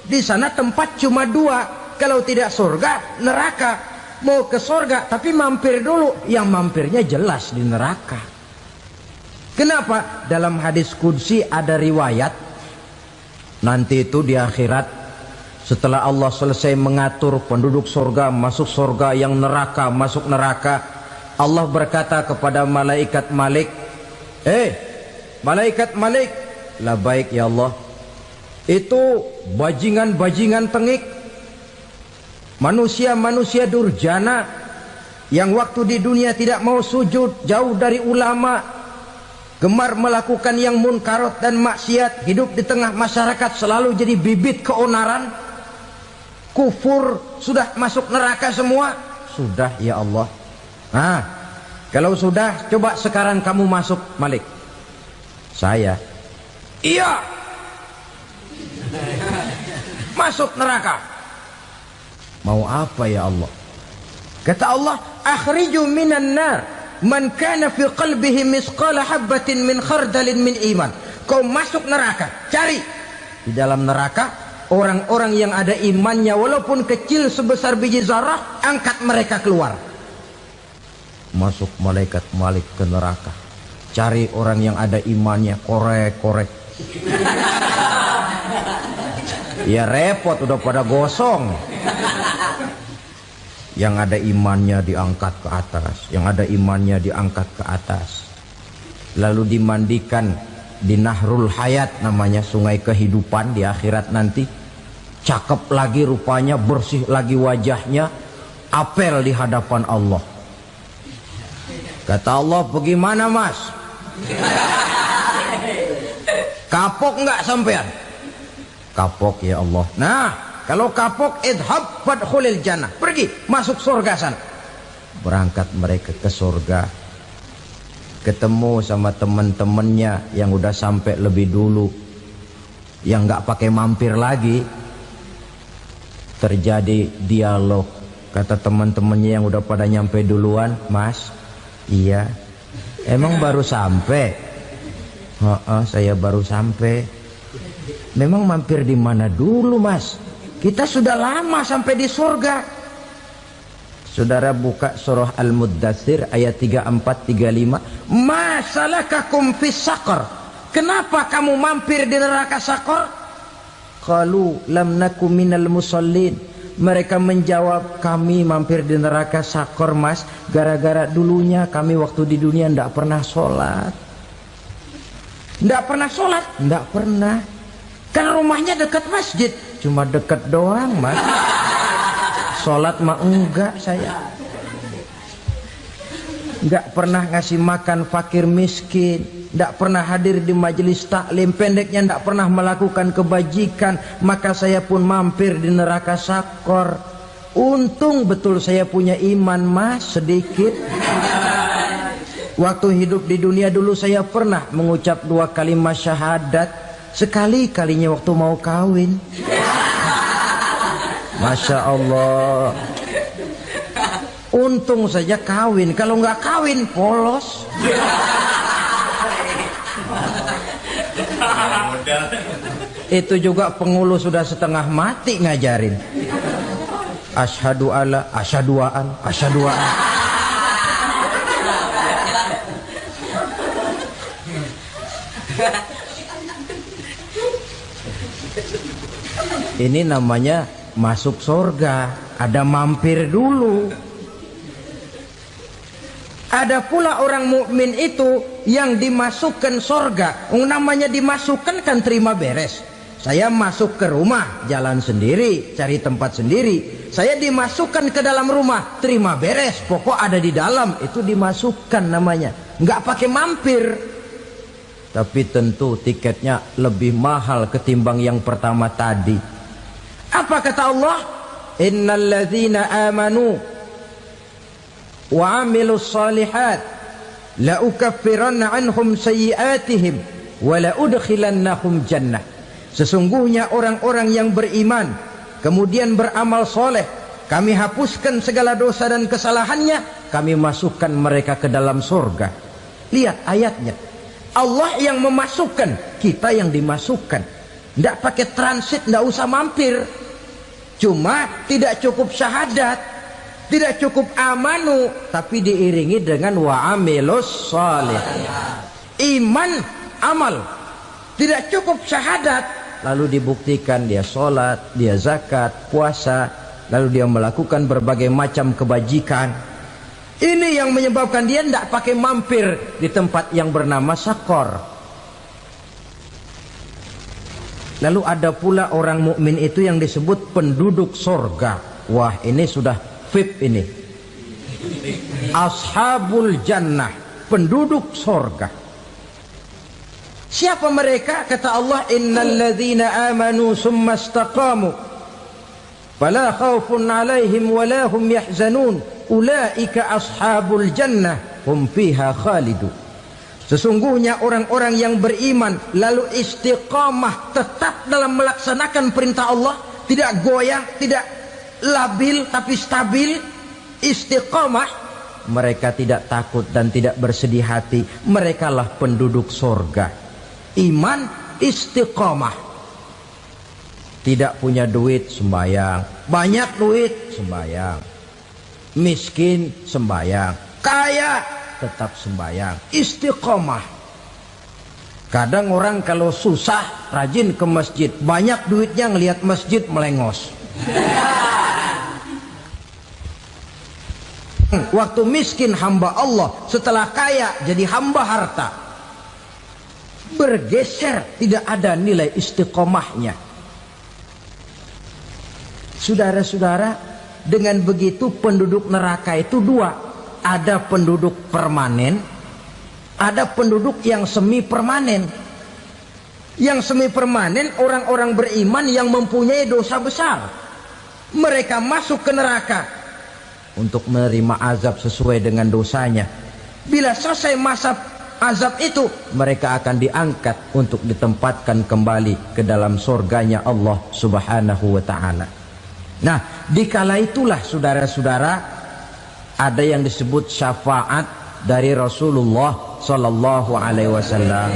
Di sana tempat cuma dua, kalau tidak surga, neraka. Mau ke surga tapi mampir dulu, yang mampirnya jelas di neraka. Kenapa? Dalam hadis qudsi ada riwayat, nanti itu di akhirat, setelah Allah selesai mengatur penduduk surga masuk surga, yang neraka masuk neraka, Allah berkata kepada malaikat Malik, malaikat Malik, labaik ya Allah. Itu bajingan-bajingan tengik, manusia-manusia durjana yang waktu di dunia tidak mau sujud, jauh dari ulama, gemar melakukan yang munkarat dan maksiat, hidup di tengah masyarakat selalu jadi bibit keonaran, kufur, sudah masuk neraka semua. Sudah ya Allah. Nah, kalau sudah, coba sekarang kamu masuk, Malik. Saya, iya, masuk neraka. Mau apa ya Allah? Kata Allah, akhriju minan nar man kana fi qalbihi misqala habatin min khardalin min iman. Kau masuk neraka, cari di dalam neraka orang-orang yang ada imannya walaupun kecil sebesar biji zarah, angkat mereka keluar. Masuk malaikat Malik ke neraka, cari orang yang ada imannya, korek-korek. Ya repot, udah pada gosong. Yang ada imannya diangkat ke atas, yang ada imannya diangkat ke atas, lalu dimandikan di Nahrul Hayat, namanya sungai kehidupan di akhirat nanti. Cakep lagi rupanya, bersih lagi wajahnya, apel di hadapan Allah. Kata Allah, bagaimana mas? Kapok enggak sampean? Kapok ya Allah. Nah, kalau kapok, idhab fadkhulil jannah. Pergi, masuk surga sana. Berangkat mereka ke surga. Ketemu sama teman-temannya yang udah sampai lebih dulu, yang nggak pakai mampir lagi. Terjadi dialog. Kata teman-temannya yang udah pada nyampe duluan, Mas, iya, emang baru sampai? Saya baru sampai. Memang mampir di mana dulu, Mas? Kita sudah lama sampai di surga. Saudara buka surah Al-Muddatsir ayat 34-35. Ma salakakum fis saqar? Kenapa kamu mampir di neraka Saqar? Qalu lam naku minal musallin. Mereka menjawab, kami mampir di neraka Saqar, Mas, gara-gara dulunya kami waktu di dunia tidak pernah sholat. Tidak pernah sholat? Tidak pernah. Kan rumahnya dekat masjid. Cuma dekat doang, Mas. Sholat mah enggak saya. Enggak pernah ngasih makan fakir miskin, enggak pernah hadir di majelis taklim, pendeknya enggak pernah melakukan kebajikan. Maka saya pun mampir di neraka Saqar. Untung betul saya punya iman, Mas, sedikit. Waktu hidup di dunia dulu saya pernah mengucap 2 kalimat syahadat. Sekali-kalinya waktu mau kawin. Masya Allah. Untung saja kawin. Kalau nggak kawin polos. Itu juga pengulu sudah setengah mati ngajarin. Asyhadu alla, asyaduaan, asyaduaan. Ini namanya masuk surga, ada mampir dulu. Ada pula orang mukmin itu yang dimasukkan surga. Namanya dimasukkan kan terima beres. Saya masuk ke rumah, jalan sendiri, cari tempat sendiri. Saya dimasukkan ke dalam rumah, terima beres, pokok ada di dalam, itu dimasukkan namanya. Nggak pakai mampir. Tapi tentu tiketnya lebih mahal ketimbang yang pertama tadi. Apa kata Allah? Innal ladzina amanu wa amilus salihat la ukaffiranna anhum sayyi'atihim wa la udkhilannahum jannah. Sesungguhnya orang-orang yang beriman kemudian beramal soleh, kami hapuskan segala dosa dan kesalahannya, kami masukkan mereka ke dalam surga. Lihat ayatnya. Allah yang memasukkan, kita yang dimasukkan. Tidak pakai transit, tidak usah mampir. Cuma tidak cukup syahadat, tidak cukup amanu, tapi diiringi dengan wa'amilus salih. Iman, amal. Tidak cukup syahadat, lalu dibuktikan dia sholat, dia zakat, puasa, lalu dia melakukan berbagai macam kebajikan. Ini yang menyebabkan dia tidak pakai mampir di tempat yang bernama Saqar. Lalu ada pula orang mukmin itu yang disebut penduduk surga. Wah, ini sudah VIP ini. Ashabul jannah, penduduk surga. Siapa mereka? Kata Allah, innal ladzina amanu summa istaqamu fala khaufun 'alaihim wala hum yahzanun ulaika ashabul jannah hum fiha khalidun. Sesungguhnya orang-orang yang beriman lalu istiqamah, tetap dalam melaksanakan perintah Allah, tidak goyah, tidak labil tapi stabil, istiqamah, mereka tidak takut dan tidak bersedih hati. Merekalah penduduk surga. Iman, istiqamah. Tidak punya duit, sembahyang. Banyak duit, sembahyang. Miskin, sembahyang. Kaya, tetap sembahyang. Istiqomah. Kadang orang kalau susah rajin ke masjid, banyak duitnya ngelihat masjid melengos. Waktu miskin hamba Allah, setelah kaya jadi hamba harta. Bergeser, tidak ada nilai istiqomahnya. Saudara-saudara, dengan begitu penduduk neraka itu dua. Ada penduduk permanen, ada penduduk yang semi permanen. Yang semi permanen orang-orang beriman yang mempunyai dosa besar. Mereka masuk ke neraka untuk menerima azab sesuai dengan dosanya. Bila selesai masa azab itu, mereka akan diangkat untuk ditempatkan kembali ke dalam surganya Allah Subhanahu wa ta'ala. Nah, dikala itulah saudara-saudara, ada yang disebut syafaat dari Rasulullah Sallallahu Alaihi Wasallam.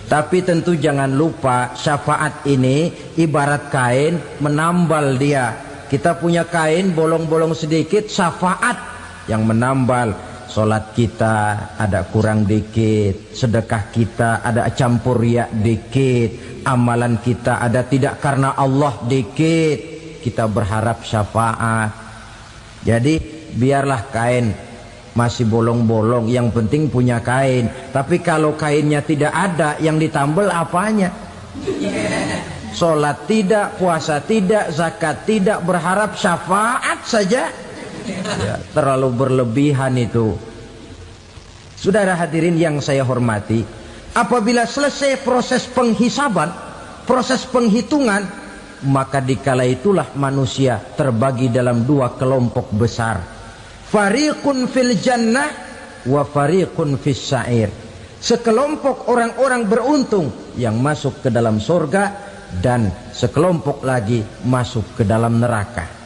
Tapi tentu jangan lupa, syafaat ini ibarat kain menambal dia. Kita punya kain bolong-bolong sedikit, syafaat yang menambal. Solat kita ada kurang dikit, sedekah kita ada campur riak dikit, amalan kita ada tidak karena Allah dikit, kita berharap syafaat. Jadi biarlah kain masih bolong-bolong, yang penting punya kain. Tapi kalau kainnya tidak ada, yang ditambal apanya? Solat tidak, puasa tidak, zakat tidak, berharap syafaat saja. Ya, terlalu berlebihan itu. Saudara hadirin yang saya hormati, apabila selesai proses penghisaban, proses penghitungan, maka dikala itulah manusia terbagi dalam dua kelompok besar. Fariqun fil jannah wa fariqun fis sa'ir. Sekelompok orang-orang beruntung yang masuk ke dalam surga, dan sekelompok lagi masuk ke dalam neraka.